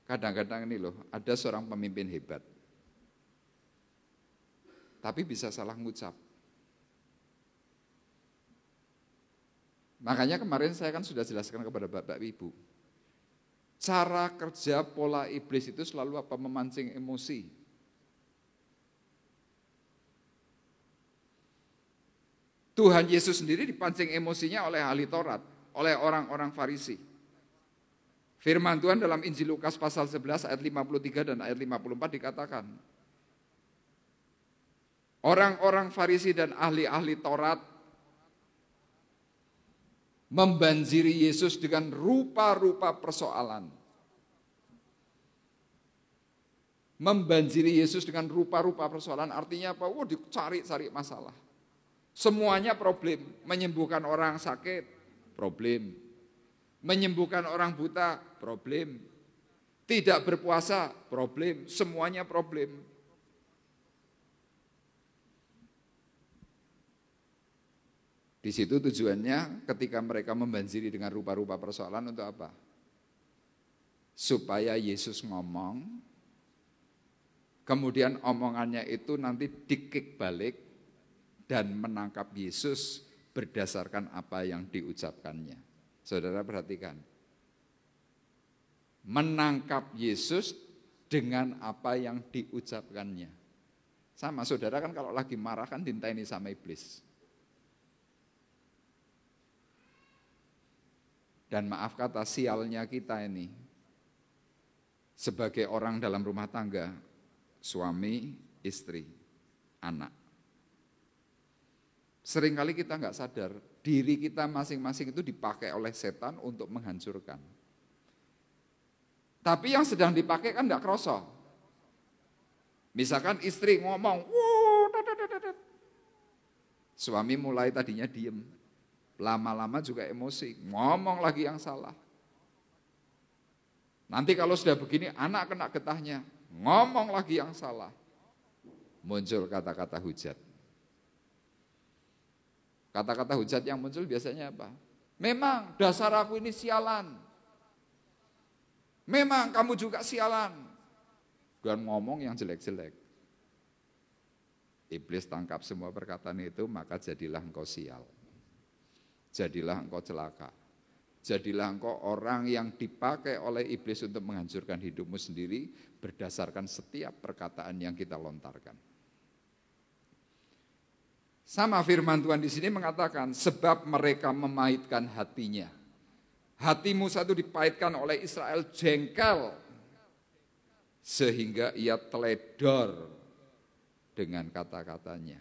kadang-kadang ini loh, ada seorang pemimpin hebat, tapi bisa salah ngucap. Makanya kemarin saya kan sudah jelaskan kepada Bapak Ibu, cara kerja pola iblis itu selalu apa? Memancing emosi. Tuhan Yesus sendiri dipancing emosinya oleh ahli Taurat, oleh orang-orang Farisi. Firman Tuhan dalam Injil Lukas pasal 11 ayat 53 dan ayat 54 dikatakan, orang-orang Farisi dan ahli-ahli Taurat membanjiri Yesus dengan rupa-rupa persoalan. Membanjiri Yesus dengan rupa-rupa persoalan artinya apa? Dicari-cari masalah. Semuanya problem. Menyembuhkan orang sakit, problem. Menyembuhkan orang buta, problem. Tidak berpuasa, problem. Semuanya problem. Di situ tujuannya ketika mereka membanjiri dengan rupa-rupa persoalan untuk apa? Supaya Yesus ngomong, kemudian omongannya itu nanti dikik balik dan menangkap Yesus berdasarkan apa yang diucapkannya. Saudara perhatikan, menangkap Yesus dengan apa yang diucapkannya. Sama saudara kan kalau lagi marah kan dinteni sama iblis. Dan maaf kata sialnya kita ini, sebagai orang dalam rumah tangga, suami, istri, anak. Seringkali kita nggak sadar, diri kita masing-masing itu dipakai oleh setan untuk menghancurkan. Tapi yang sedang dipakai kan nggak kroso. Misalkan istri ngomong, Suami mulai tadinya diem, lama-lama juga emosi, ngomong lagi yang salah. Nanti kalau sudah begini, anak kena getahnya, ngomong lagi yang salah. Muncul kata-kata hujat. Kata-kata hujat yang muncul biasanya apa? Memang dasar aku ini sialan. Memang kamu juga sialan. Dan ngomong yang jelek-jelek. Iblis tangkap semua perkataan itu, maka jadilah engkau sial. Jadilah engkau celaka. Jadilah engkau orang yang dipakai oleh iblis untuk menghancurkan hidupmu sendiri berdasarkan setiap perkataan yang kita lontarkan. Sama firman Tuhan di sini mengatakan, sebab mereka memaitkan hatinya. Hati Musa itu dipahitkan oleh Israel jengkel, sehingga ia teledor dengan kata-katanya.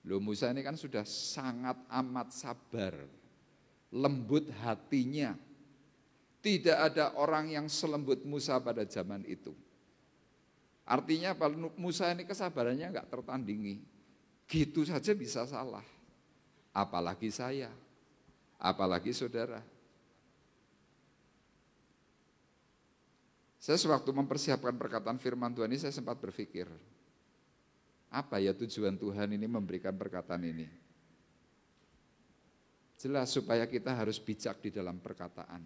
Loh, Musa ini kan sudah sangat amat sabar, lembut hatinya. Tidak ada orang yang selembut Musa pada zaman itu. Artinya Musa ini kesabarannya enggak tertandingi. Gitu saja bisa salah. Apalagi saya, apalagi saudara. Saya sewaktu mempersiapkan perkataan firman Tuhan ini saya sempat berpikir, apa ya tujuan Tuhan ini memberikan perkataan ini? Jelas supaya kita harus bijak di dalam perkataan.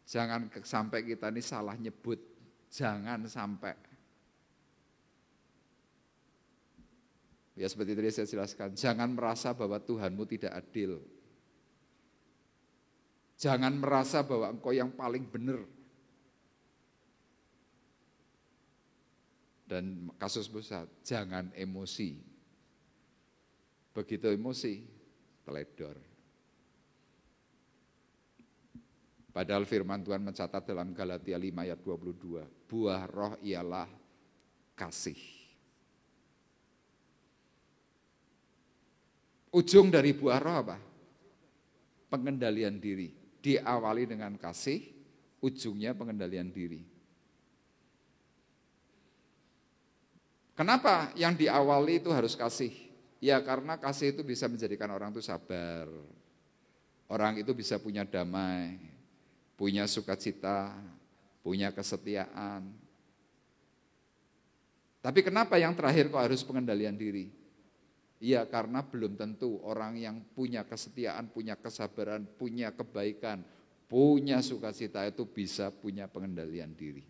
Jangan sampai kita ini salah nyebut, jangan sampai. Ya seperti tadi saya jelaskan, jangan merasa bahwa Tuhanmu tidak adil. Jangan merasa bahwa engkau yang paling benar. Dan kasus besar, jangan emosi. Begitu emosi, teledor. Padahal firman Tuhan mencatat dalam Galatia 5 ayat 22, buah roh ialah kasih. Ujung dari buah roh apa? Pengendalian diri. Diawali dengan kasih, ujungnya pengendalian diri. Kenapa yang diawali itu harus kasih? Ya karena kasih itu bisa menjadikan orang itu sabar. Orang itu bisa punya damai, punya sukacita, punya kesetiaan. Tapi kenapa yang terakhir kok harus pengendalian diri? Ya karena belum tentu orang yang punya kesetiaan, punya kesabaran, punya kebaikan, punya sukacita itu bisa punya pengendalian diri.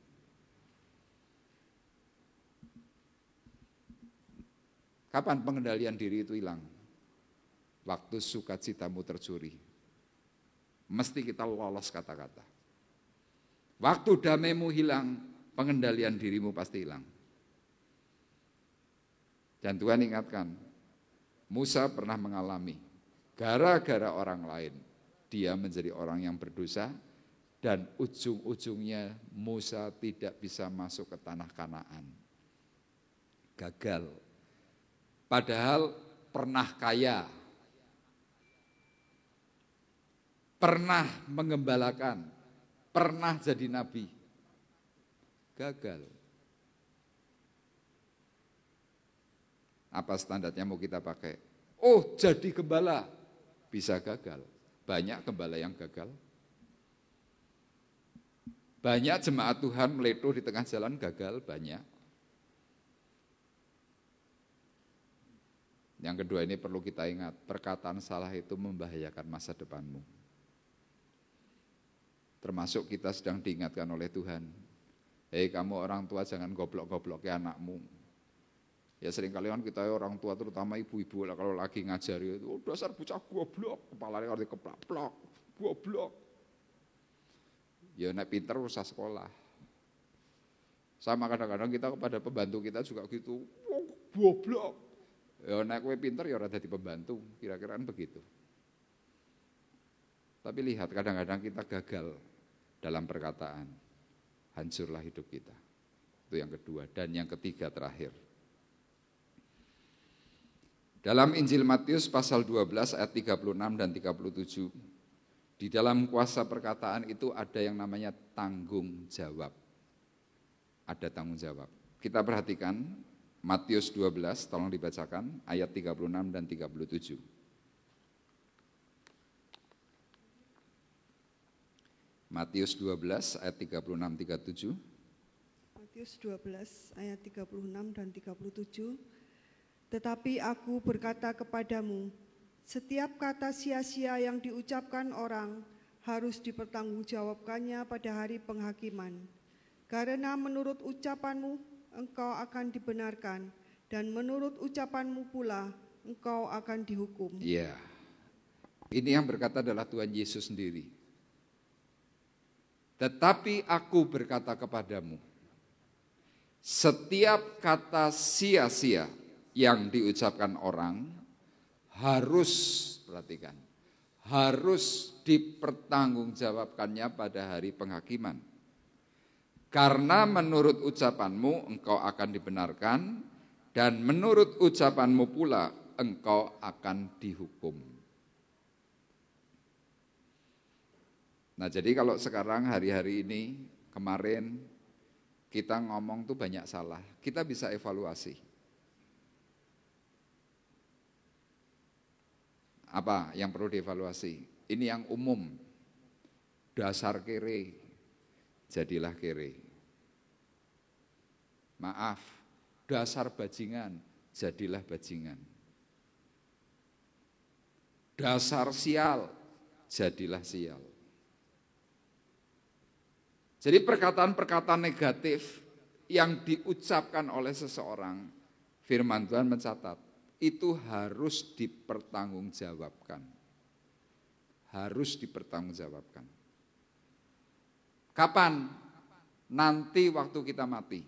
Kapan pengendalian diri itu hilang? Waktu sukacitamu tercuri. Mesti kita lolos kata-kata. Waktu damaimu hilang, pengendalian dirimu pasti hilang. Dan Tuhan ingatkan, Musa pernah mengalami, gara-gara orang lain, dia menjadi orang yang berdosa, dan ujung-ujungnya Musa tidak bisa masuk ke tanah Kanaan. Gagal. Padahal pernah kaya, pernah mengembalakan, pernah jadi nabi, gagal. Apa standarnya mau kita pakai? Oh, jadi gembala, bisa gagal. Banyak gembala yang gagal. Banyak jemaat Tuhan meletup di tengah jalan gagal, banyak. Yang kedua ini perlu kita ingat, perkataan salah itu membahayakan masa depanmu. Termasuk kita sedang diingatkan oleh Tuhan, hei kamu orang tua jangan goblok-goblok ya anakmu. Ya seringkali kan kita orang tua terutama ibu-ibu kalau lagi ngajari itu, oh, dasar bocah goblok, kepalanya harus dikeplak-plak, goblok. Ya nek pinter usah sekolah. Sama kadang-kadang kita kepada pembantu kita juga gitu, oh, goblok. Ya nek kowe pinter ya ora dadi pembantu, kira-kira kan begitu. Tapi lihat kadang-kadang kita gagal dalam perkataan. Hancurlah hidup kita. Itu yang kedua. Dan yang ketiga terakhir. Dalam Injil Matius pasal 12 ayat 36 dan 37, di dalam kuasa perkataan itu ada yang namanya tanggung jawab. Ada tanggung jawab. kita perhatikan Matius 12, tolong dibacakan ayat 36 dan 37. Matius 12 ayat 36-37. Matius 12 ayat 36 dan 37. Tetapi aku berkata kepadamu, setiap kata sia-sia yang diucapkan orang harus dipertanggungjawabkannya pada hari penghakiman. Karena menurut ucapanmu engkau akan dibenarkan, dan menurut ucapanmu pula engkau akan dihukum. Iya, ini yang berkata adalah Tuhan Yesus sendiri. Tetapi aku berkata kepadamu, setiap kata sia-sia yang diucapkan orang harus, perhatikan, harus dipertanggungjawabkannya pada hari penghakiman. Karena menurut ucapanmu engkau akan dibenarkan, dan menurut ucapanmu pula engkau akan dihukum. Nah, jadi kalau sekarang hari-hari ini, kemarin kita ngomong tuh banyak salah, kita bisa evaluasi. Apa yang perlu dievaluasi? Ini yang umum, dasar kere, jadilah kere. Maaf, dasar bajingan, jadilah bajingan. Dasar sial, jadilah sial. Jadi perkataan-perkataan negatif yang diucapkan oleh seseorang, firman Tuhan mencatat, itu harus dipertanggungjawabkan. Harus dipertanggungjawabkan. Kapan? Nanti waktu kita mati.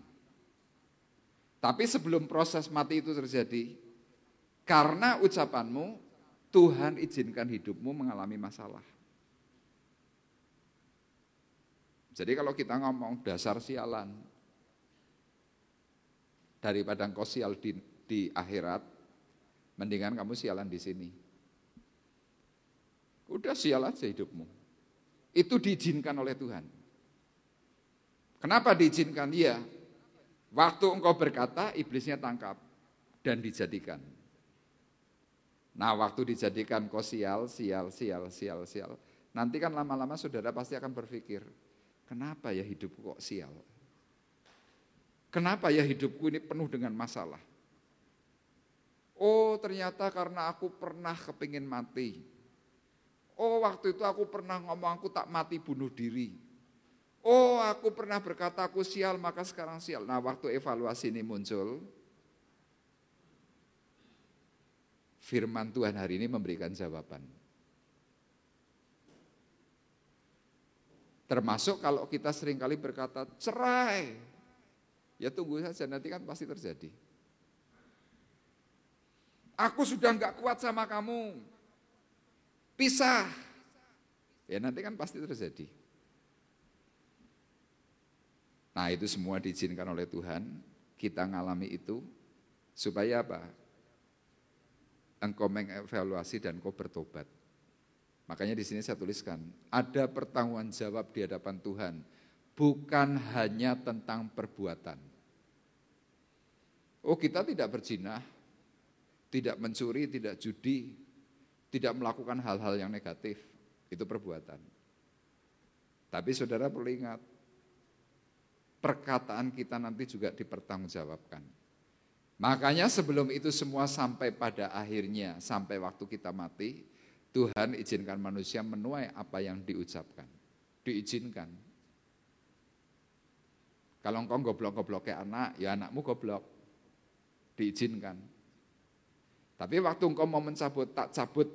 Tapi sebelum proses mati itu terjadi, karena ucapanmu, Tuhan izinkan hidupmu mengalami masalah. Jadi kalau kita ngomong dasar sialan, daripada engkau sial di akhirat, mendingan kamu sialan di sini. Udah sial aja hidupmu. Itu diizinkan oleh Tuhan. Kenapa diizinkan? Iya, waktu engkau berkata, iblisnya tangkap dan dijadikan. Nah, waktu dijadikan kau sial. Nanti kan lama-lama saudara pasti akan berpikir, kenapa ya hidupku kok sial? Kenapa ya hidupku ini penuh dengan masalah? Oh, ternyata karena aku pernah kepingin mati. Oh, waktu itu aku pernah ngomong aku tak mati bunuh diri. Oh, aku pernah berkata aku sial, maka sekarang sial. Nah, waktu evaluasi ini muncul, firman Tuhan hari ini memberikan jawaban. Termasuk kalau kita seringkali berkata cerai, ya tunggu saja, nanti kan pasti terjadi. Aku sudah enggak kuat sama kamu, pisah, ya nanti kan pasti terjadi. Nah, itu semua diizinkan oleh Tuhan, kita ngalami itu, supaya apa? Engkau mengevaluasi dan engkau bertobat. Makanya di sini saya tuliskan, ada pertanggungan jawab di hadapan Tuhan, bukan hanya tentang perbuatan. Oh, kita tidak berzina, tidak mencuri, tidak judi, tidak melakukan hal-hal yang negatif, itu perbuatan. Tapi saudara perlu ingat, perkataan kita nanti juga dipertanggungjawabkan. Makanya sebelum itu semua sampai pada akhirnya, sampai waktu kita mati, Tuhan izinkan manusia menuai apa yang diucapkan. Diizinkan. Kalau engkau goblok-gobloknya anak, ya anakmu goblok. Diizinkan. Tapi waktu engkau mau mencabut, tak cabut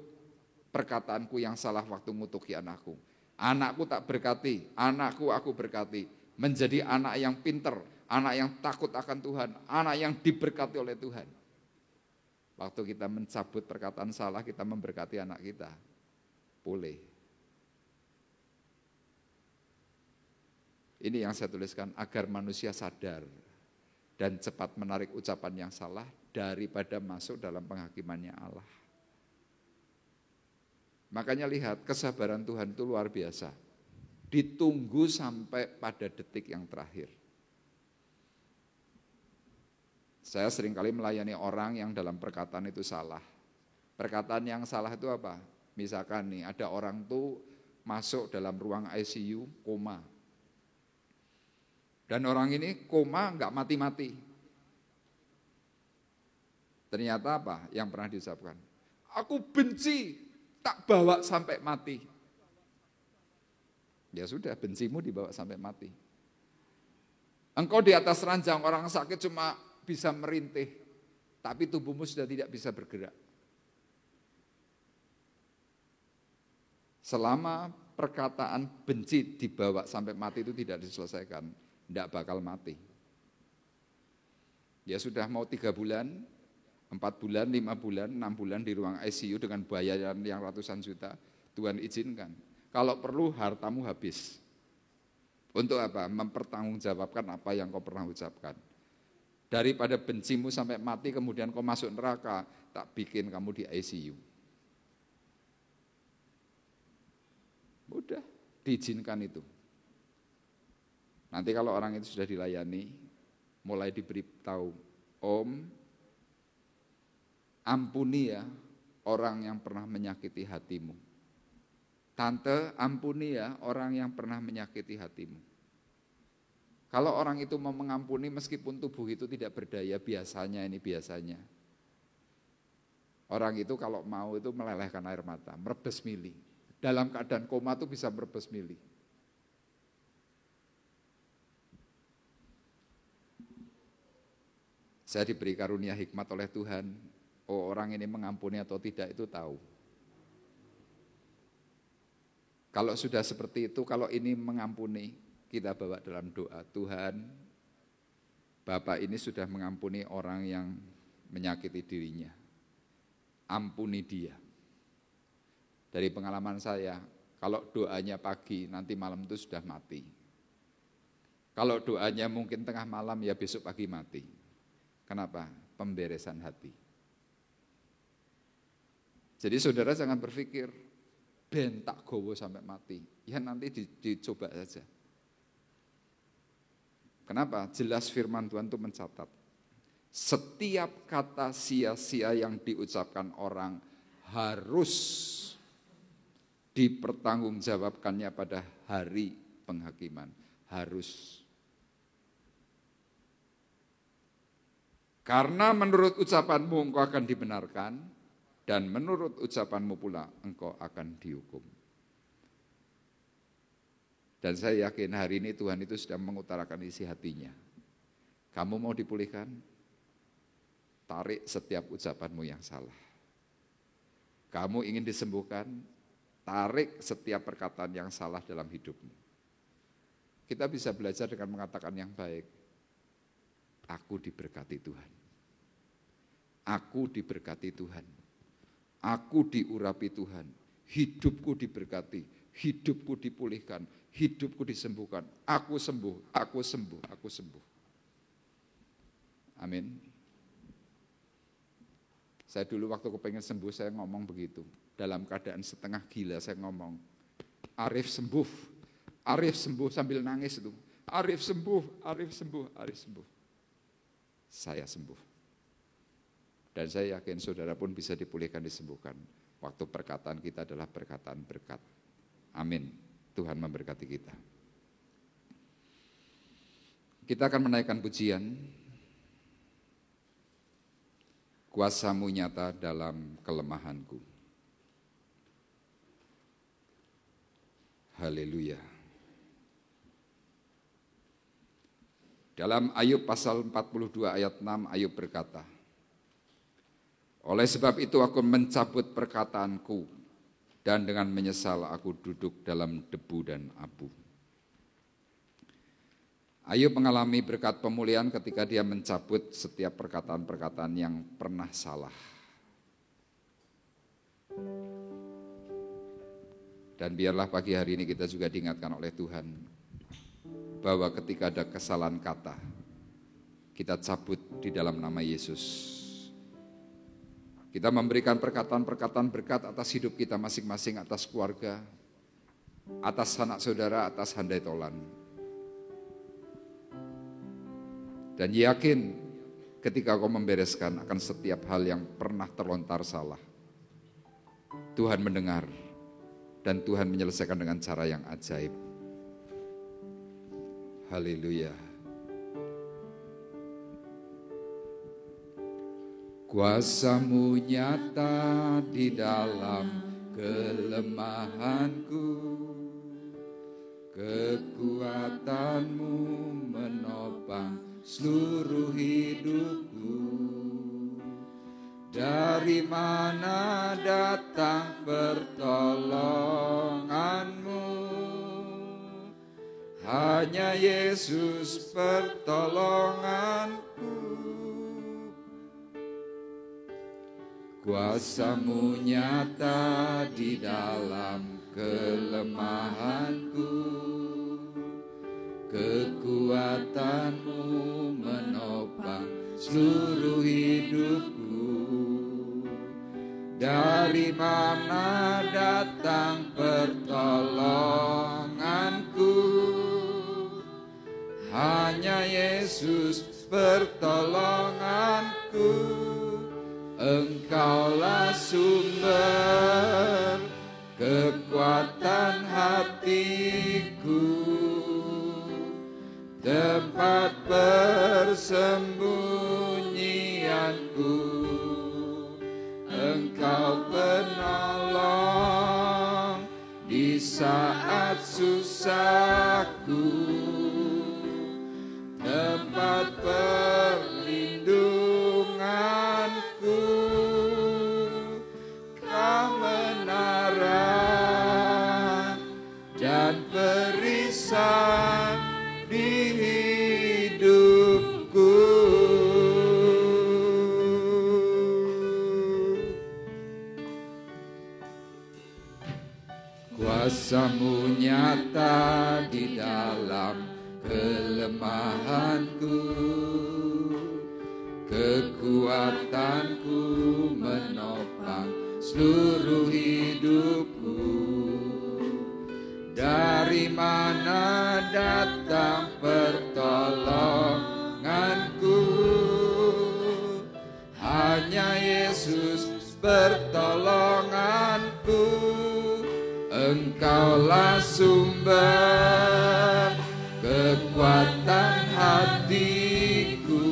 perkataanku yang salah waktu ngutuki anakku. Anakku tak berkati, anakku aku berkati. Menjadi anak yang pinter, anak yang takut akan Tuhan, anak yang diberkati oleh Tuhan. Waktu kita mencabut perkataan salah, kita memberkati anak kita. Boleh. Ini yang saya tuliskan, agar manusia sadar dan cepat menarik ucapan yang salah daripada masuk dalam penghakimannya Allah. Makanya lihat, kesabaran Tuhan itu luar biasa. Ditunggu sampai pada detik yang terakhir. Saya seringkali melayani orang yang dalam perkataan itu salah. Perkataan yang salah itu apa? Misalkan nih, ada orang tuh masuk dalam ruang ICU, koma. Dan orang ini koma nggak mati-mati. Ternyata apa yang pernah diucapkan? Aku benci, tak bawa sampai mati. Ya sudah, bencimu dibawa sampai mati. Engkau di atas ranjang, orang sakit cuma bisa merintih, tapi tubuhmu sudah tidak bisa bergerak. Selama perkataan benci dibawa sampai mati itu tidak diselesaikan, tidak bakal mati. Ya sudah mau 3 bulan, 4 bulan, 5 bulan, 6 bulan di ruang ICU dengan bayaran yang ratusan juta, Tuhan izinkan. Kalau perlu hartamu habis. Untuk apa? Mempertanggungjawabkan apa yang kau pernah ucapkan. Daripada bencimu sampai mati kemudian kau masuk neraka, tak bikin kamu di ICU. Udah, diizinkan itu. Nanti kalau orang itu sudah dilayani, mulai diberi tahu, Om, ampuni ya orang yang pernah menyakiti hatimu. Tante, ampuni ya orang yang pernah menyakiti hatimu. Kalau orang itu mau mengampuni meskipun tubuh itu tidak berdaya, biasanya. Orang itu kalau mau itu melelehkan air mata, merebes mili. Dalam keadaan koma itu bisa merebes mili. Saya diberi karunia hikmat oleh Tuhan, orang ini mengampuni atau tidak itu tahu. Kalau sudah seperti itu, kalau ini mengampuni, kita bawa dalam doa, Tuhan, Bapak ini sudah mengampuni orang yang menyakiti dirinya. Ampuni dia. Dari pengalaman saya, kalau doanya pagi, nanti malam itu sudah mati. Kalau doanya mungkin tengah malam, ya besok pagi mati. Kenapa? Pemberesan hati. Jadi saudara jangan berpikir, bentak gowo sampai mati. Ya nanti dicoba saja. Kenapa? Jelas firman Tuhan itu mencatat. Setiap kata sia-sia yang diucapkan orang harus dipertanggungjawabkannya pada hari penghakiman. Harus. Karena menurut ucapanmu engkau akan dibenarkan, dan menurut ucapanmu pula engkau akan dihukum. Dan saya yakin hari ini Tuhan itu sedang mengutarakan isi hatinya. Kamu mau dipulihkan? Tarik setiap ucapanmu yang salah. Kamu ingin disembuhkan? Tarik setiap perkataan yang salah dalam hidupmu. Kita bisa belajar dengan mengatakan yang baik. Aku diberkati Tuhan. Aku diberkati Tuhan. Aku diurapi Tuhan. Hidupku diberkati. Hidupku dipulihkan, hidupku disembuhkan, aku sembuh, aku sembuh, aku sembuh. Amin. Saya dulu waktu kepengen sembuh, saya ngomong begitu. Dalam keadaan setengah gila saya ngomong, Arif sembuh sambil nangis itu. Arif sembuh, Arif sembuh, Arif sembuh. Saya sembuh. Dan saya yakin saudara pun bisa dipulihkan, disembuhkan. Waktu perkataan kita adalah perkataan berkat. Amin. Tuhan memberkati kita. Kita akan menaikkan pujian. Kuasa-Mu nyata dalam kelemahanku. Haleluya. Dalam Ayub pasal 42 ayat 6, Ayub berkata, oleh sebab itu aku mencabut perkataanku, dan dengan menyesal aku duduk dalam debu dan abu. Ayub mengalami berkat pemulihan ketika dia mencabut setiap perkataan-perkataan yang pernah salah. Dan biarlah pagi hari ini kita juga diingatkan oleh Tuhan, bahwa ketika ada kesalahan kata, kita cabut di dalam nama Yesus. Kita memberikan perkataan-perkataan berkat atas hidup kita masing-masing, atas keluarga, atas anak saudara, atas handai tolan. Dan yakin ketika Kau membereskan akan setiap hal yang pernah terlontar salah. Tuhan mendengar dan Tuhan menyelesaikan dengan cara yang ajaib. Haleluya. Kuasa-Mu nyata di dalam kelemahanku, kekuatan-Mu menopang seluruh hidupku. Dari mana datang pertolongan-Mu? Hanya Yesus pertolonganku. Kuasa-Mu nyata di dalam kelemahanku, kekuatan-Mu menopang seluruh hidupku. Dari mana datang pertolonganku? Hanya Yesus pertolonganku. Engkaulah sumber kekuatan hatiku, tempat persembunyianku. Engkau penolong di saat susahku, tempat perlindunganku. Kau menara dan perisai di hidupku. Kuasa-Mu nyata di dalam kelemahanku, kekuatan-Ku menopang seluruh hidupku. Dari mana datang pertolonganku? Hanya Yesus pertolonganku. Engkaulah sumber kekuatan hatiku,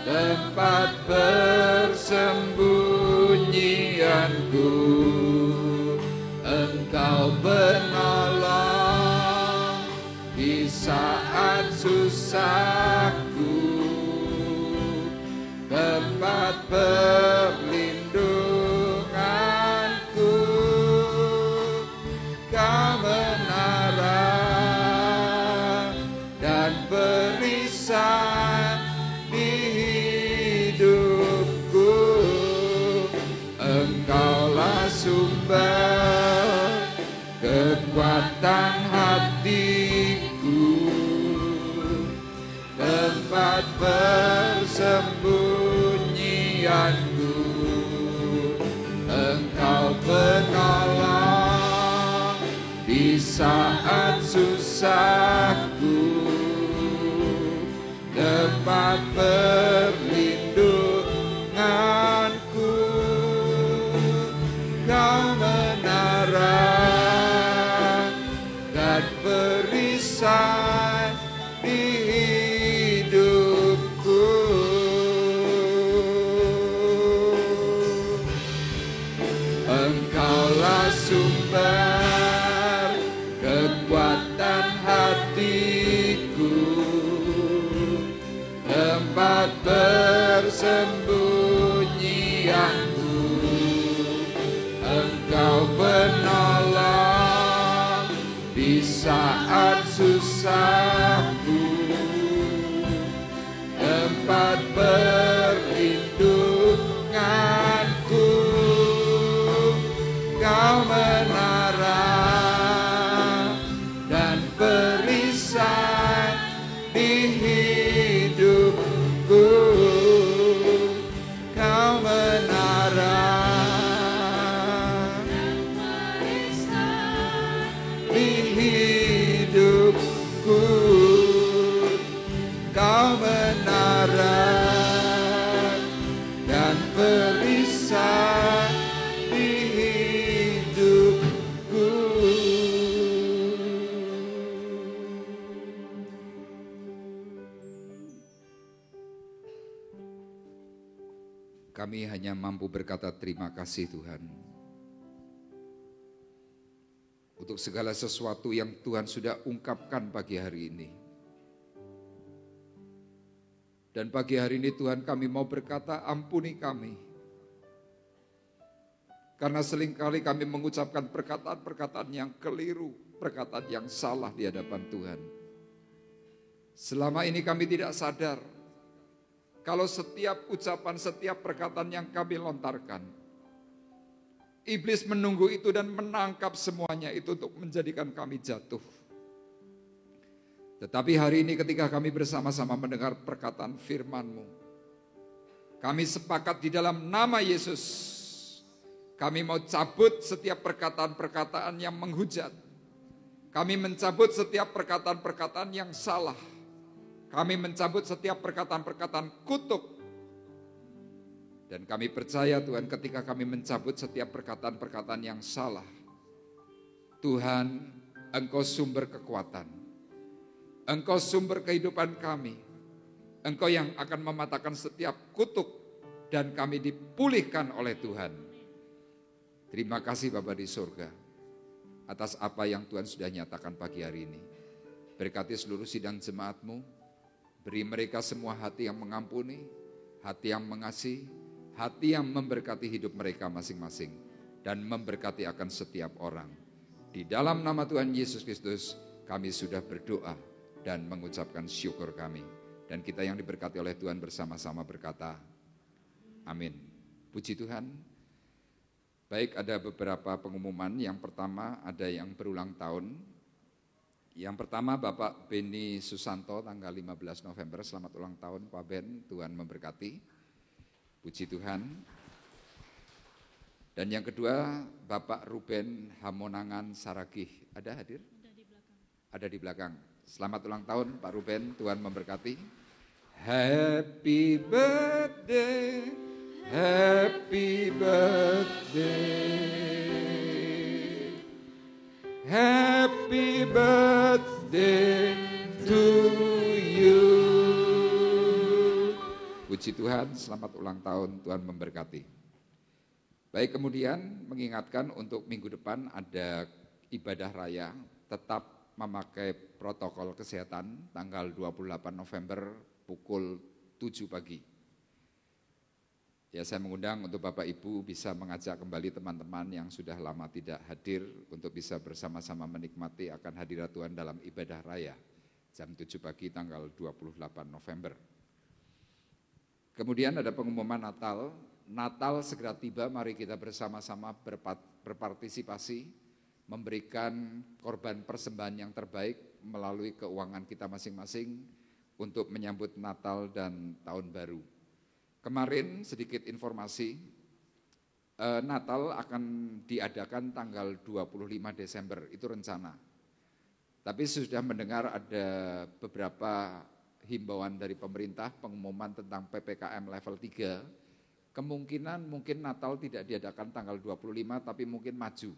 tempat persembunyianku. Engkau penolong di saat susahku, tempat perlindunganku. Kau menara dan perisai di hidupku. Engkaulah sumber kekuatan hatiku, tempat persembunyianku. Engkau penolong di saat susahku, tempat perlindunganku. Kau menara dan perisai di hidupku. Engkaulah sumber kekuatan hatiku, tempat persembunyianku. Engkau penolong di saat susahku, tempat perlindunganku. Kau menara dan perisai di hidupku. Kau menara dan perisai di hidupku. Kami hanya mampu berkata terima kasih Tuhan. Untuk segala sesuatu yang Tuhan sudah ungkapkan pagi hari ini. Dan pagi hari ini Tuhan kami mau berkata ampuni kami. Karena seringkali kami mengucapkan perkataan-perkataan yang keliru, perkataan yang salah di hadapan Tuhan. Selama ini kami tidak sadar kalau setiap ucapan, setiap perkataan yang kami lontarkan, iblis menunggu itu dan menangkap semuanya itu untuk menjadikan kami jatuh. Tetapi hari ini ketika kami bersama-sama mendengar perkataan firman-Mu, kami sepakat di dalam nama Yesus, kami mau cabut setiap perkataan-perkataan yang menghujat. Kami mencabut setiap perkataan-perkataan yang salah. Kami mencabut setiap perkataan-perkataan kutuk. Dan kami percaya Tuhan ketika kami mencabut setiap perkataan-perkataan yang salah, Tuhan, Engkau sumber kekuatan. Engkau sumber kehidupan kami. Engkau yang akan mematahkan setiap kutuk dan kami dipulihkan oleh Tuhan. Terima kasih Bapa di surga atas apa yang Tuhan sudah nyatakan pagi hari ini. Berkati seluruh sidang jemaat-Mu, beri mereka semua hati yang mengampuni, hati yang mengasihi, hati yang memberkati hidup mereka masing-masing, dan memberkati akan setiap orang. Di dalam nama Tuhan Yesus Kristus, kami sudah berdoa dan mengucapkan syukur kami. Dan kita yang diberkati oleh Tuhan bersama-sama berkata, amin. Puji Tuhan. Baik, ada beberapa pengumuman. Yang pertama ada yang berulang tahun. Yang pertama Bapak Beni Susanto tanggal 15 November. Selamat ulang tahun Pak Ben, Tuhan memberkati. Puji Tuhan. Dan yang kedua Bapak Ruben Hamonangan Saragih. Ada hadir? Ada di belakang. Ada di belakang. Selamat ulang tahun Pak Ruben, Tuhan memberkati. Happy birthday. Happy birthday, happy birthday to you. Puji Tuhan, selamat ulang tahun, Tuhan memberkati. Baik, kemudian mengingatkan untuk minggu depan ada ibadah raya, tetap memakai protokol kesehatan tanggal 28 November pukul 7 pagi. Ya, saya mengundang untuk Bapak Ibu bisa mengajak kembali teman-teman yang sudah lama tidak hadir untuk bisa bersama-sama menikmati akan hadirat Tuhan dalam ibadah raya jam 7 pagi tanggal 28 November. Kemudian ada pengumuman Natal. Natal segera tiba, mari kita bersama-sama berpartisipasi, memberikan korban persembahan yang terbaik melalui keuangan kita masing-masing untuk menyambut Natal dan Tahun Baru. Kemarin sedikit informasi, Natal akan diadakan tanggal 25 Desember, itu rencana. Tapi sudah mendengar ada beberapa himbauan dari pemerintah, pengumuman tentang PPKM level 3, kemungkinan mungkin Natal tidak diadakan tanggal 25 tapi mungkin maju.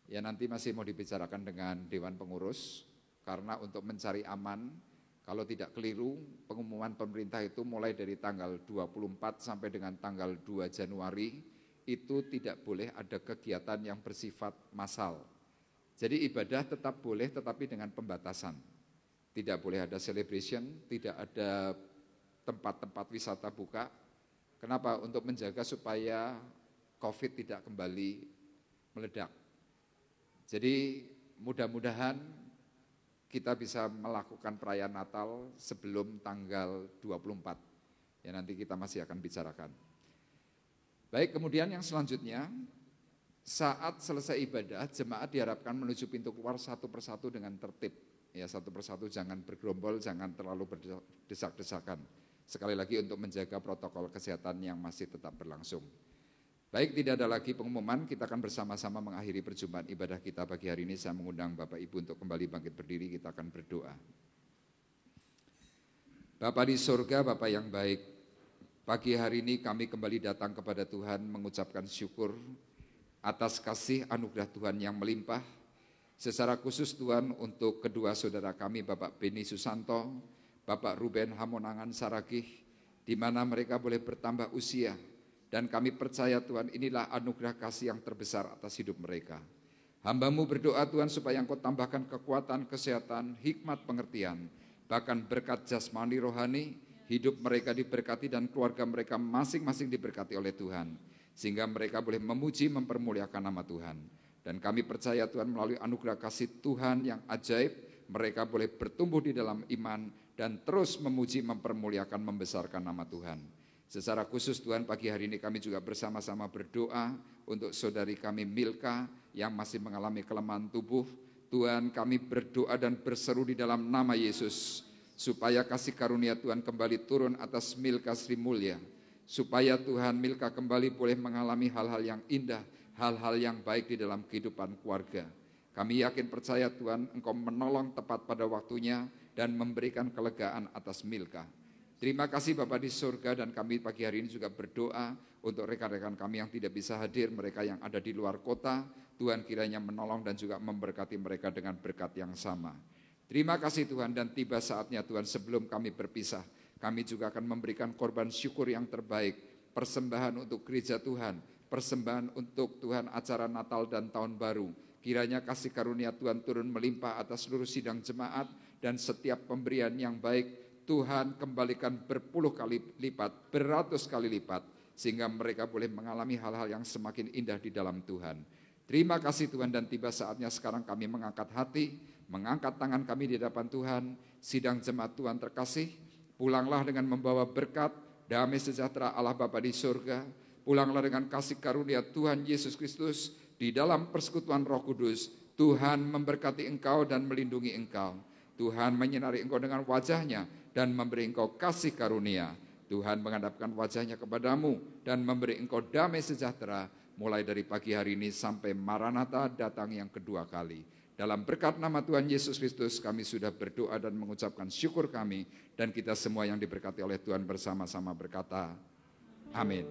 Ya nanti masih mau dibicarakan dengan Dewan Pengurus, karena untuk mencari aman, kalau tidak keliru, pengumuman pemerintah itu mulai dari tanggal 24 sampai dengan tanggal 2 Januari, itu tidak boleh ada kegiatan yang bersifat massal. Jadi ibadah tetap boleh tetapi dengan pembatasan. Tidak boleh ada celebration, tidak ada tempat-tempat wisata buka. Kenapa? Untuk menjaga supaya COVID tidak kembali meledak. Jadi mudah-mudahan kita bisa melakukan perayaan Natal sebelum tanggal 24. Ya nanti kita masih akan bicarakan. Baik, kemudian yang selanjutnya, saat selesai ibadah, jemaat diharapkan menuju pintu keluar satu persatu dengan tertib. Ya satu persatu, jangan bergerombol, jangan terlalu berdesak-desakan. Sekali lagi untuk menjaga protokol kesehatan yang masih tetap berlangsung. Baik, tidak ada lagi pengumuman, kita akan bersama-sama mengakhiri perjumpaan ibadah kita pagi hari ini. Saya mengundang Bapak Ibu untuk kembali bangkit berdiri, kita akan berdoa. Bapa di surga, Bapa yang baik, pagi hari ini kami kembali datang kepada Tuhan mengucapkan syukur atas kasih anugerah Tuhan yang melimpah. Secara khusus Tuhan untuk kedua saudara kami, Bapak Beni Susanto, Bapak Ruben Hamonangan Saragih, di mana mereka boleh bertambah usia. Dan kami percaya Tuhan, inilah anugerah kasih yang terbesar atas hidup mereka. Hamba-Mu berdoa Tuhan supaya Engkau tambahkan kekuatan, kesehatan, hikmat, pengertian, bahkan berkat jasmani rohani, hidup mereka diberkati dan keluarga mereka masing-masing diberkati oleh Tuhan. Sehingga mereka boleh memuji, mempermuliakan nama Tuhan. Dan kami percaya Tuhan melalui anugerah kasih Tuhan yang ajaib, mereka boleh bertumbuh di dalam iman dan terus memuji, mempermuliakan, membesarkan nama Tuhan. Secara khusus Tuhan, pagi hari ini kami juga bersama-sama berdoa untuk saudari kami Milka yang masih mengalami kelemahan tubuh. Tuhan, kami berdoa dan berseru di dalam nama Yesus, supaya kasih karunia Tuhan kembali turun atas Milka Sri Mulya, supaya Tuhan Milka kembali boleh mengalami hal-hal yang indah, hal-hal yang baik di dalam kehidupan keluarga. Kami yakin percaya Tuhan, Engkau menolong tepat pada waktunya dan memberikan kelegaan atas Milka. Terima kasih Bapa di surga, dan kami pagi hari ini juga berdoa untuk rekan-rekan kami yang tidak bisa hadir, mereka yang ada di luar kota. Tuhan kiranya menolong dan juga memberkati mereka dengan berkat yang sama. Terima kasih Tuhan, dan tiba saatnya Tuhan sebelum kami berpisah, kami juga akan memberikan korban syukur yang terbaik, persembahan untuk gereja Tuhan, persembahan untuk Tuhan acara Natal dan Tahun Baru. Kiranya kasih karunia Tuhan turun melimpah atas seluruh sidang jemaat, dan setiap pemberian yang baik Tuhan kembalikan berpuluh kali lipat, beratus kali lipat, sehingga mereka boleh mengalami hal-hal yang semakin indah di dalam Tuhan. Terima kasih Tuhan, dan tiba saatnya sekarang kami mengangkat hati, mengangkat tangan kami di hadapan Tuhan. Sidang jemaat Tuhan terkasih, pulanglah dengan membawa berkat, damai sejahtera Allah Bapa di surga. Pulanglah dengan kasih karunia Tuhan Yesus Kristus di dalam persekutuan Roh Kudus. Tuhan memberkati engkau dan melindungi engkau. Tuhan menyinari engkau dengan wajah-Nya dan memberi engkau kasih karunia. Tuhan menghadapkan wajah-Nya kepadamu dan memberi engkau damai sejahtera mulai dari pagi hari ini sampai Maranatha datang yang kedua kali. Dalam berkat nama Tuhan Yesus Kristus kami sudah berdoa dan mengucapkan syukur kami, dan kita semua yang diberkati oleh Tuhan bersama-sama berkata, amin.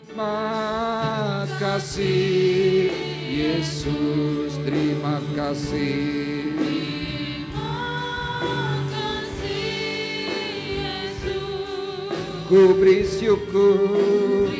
Terima kasih Yesus, terima kasih. Ku beri syukur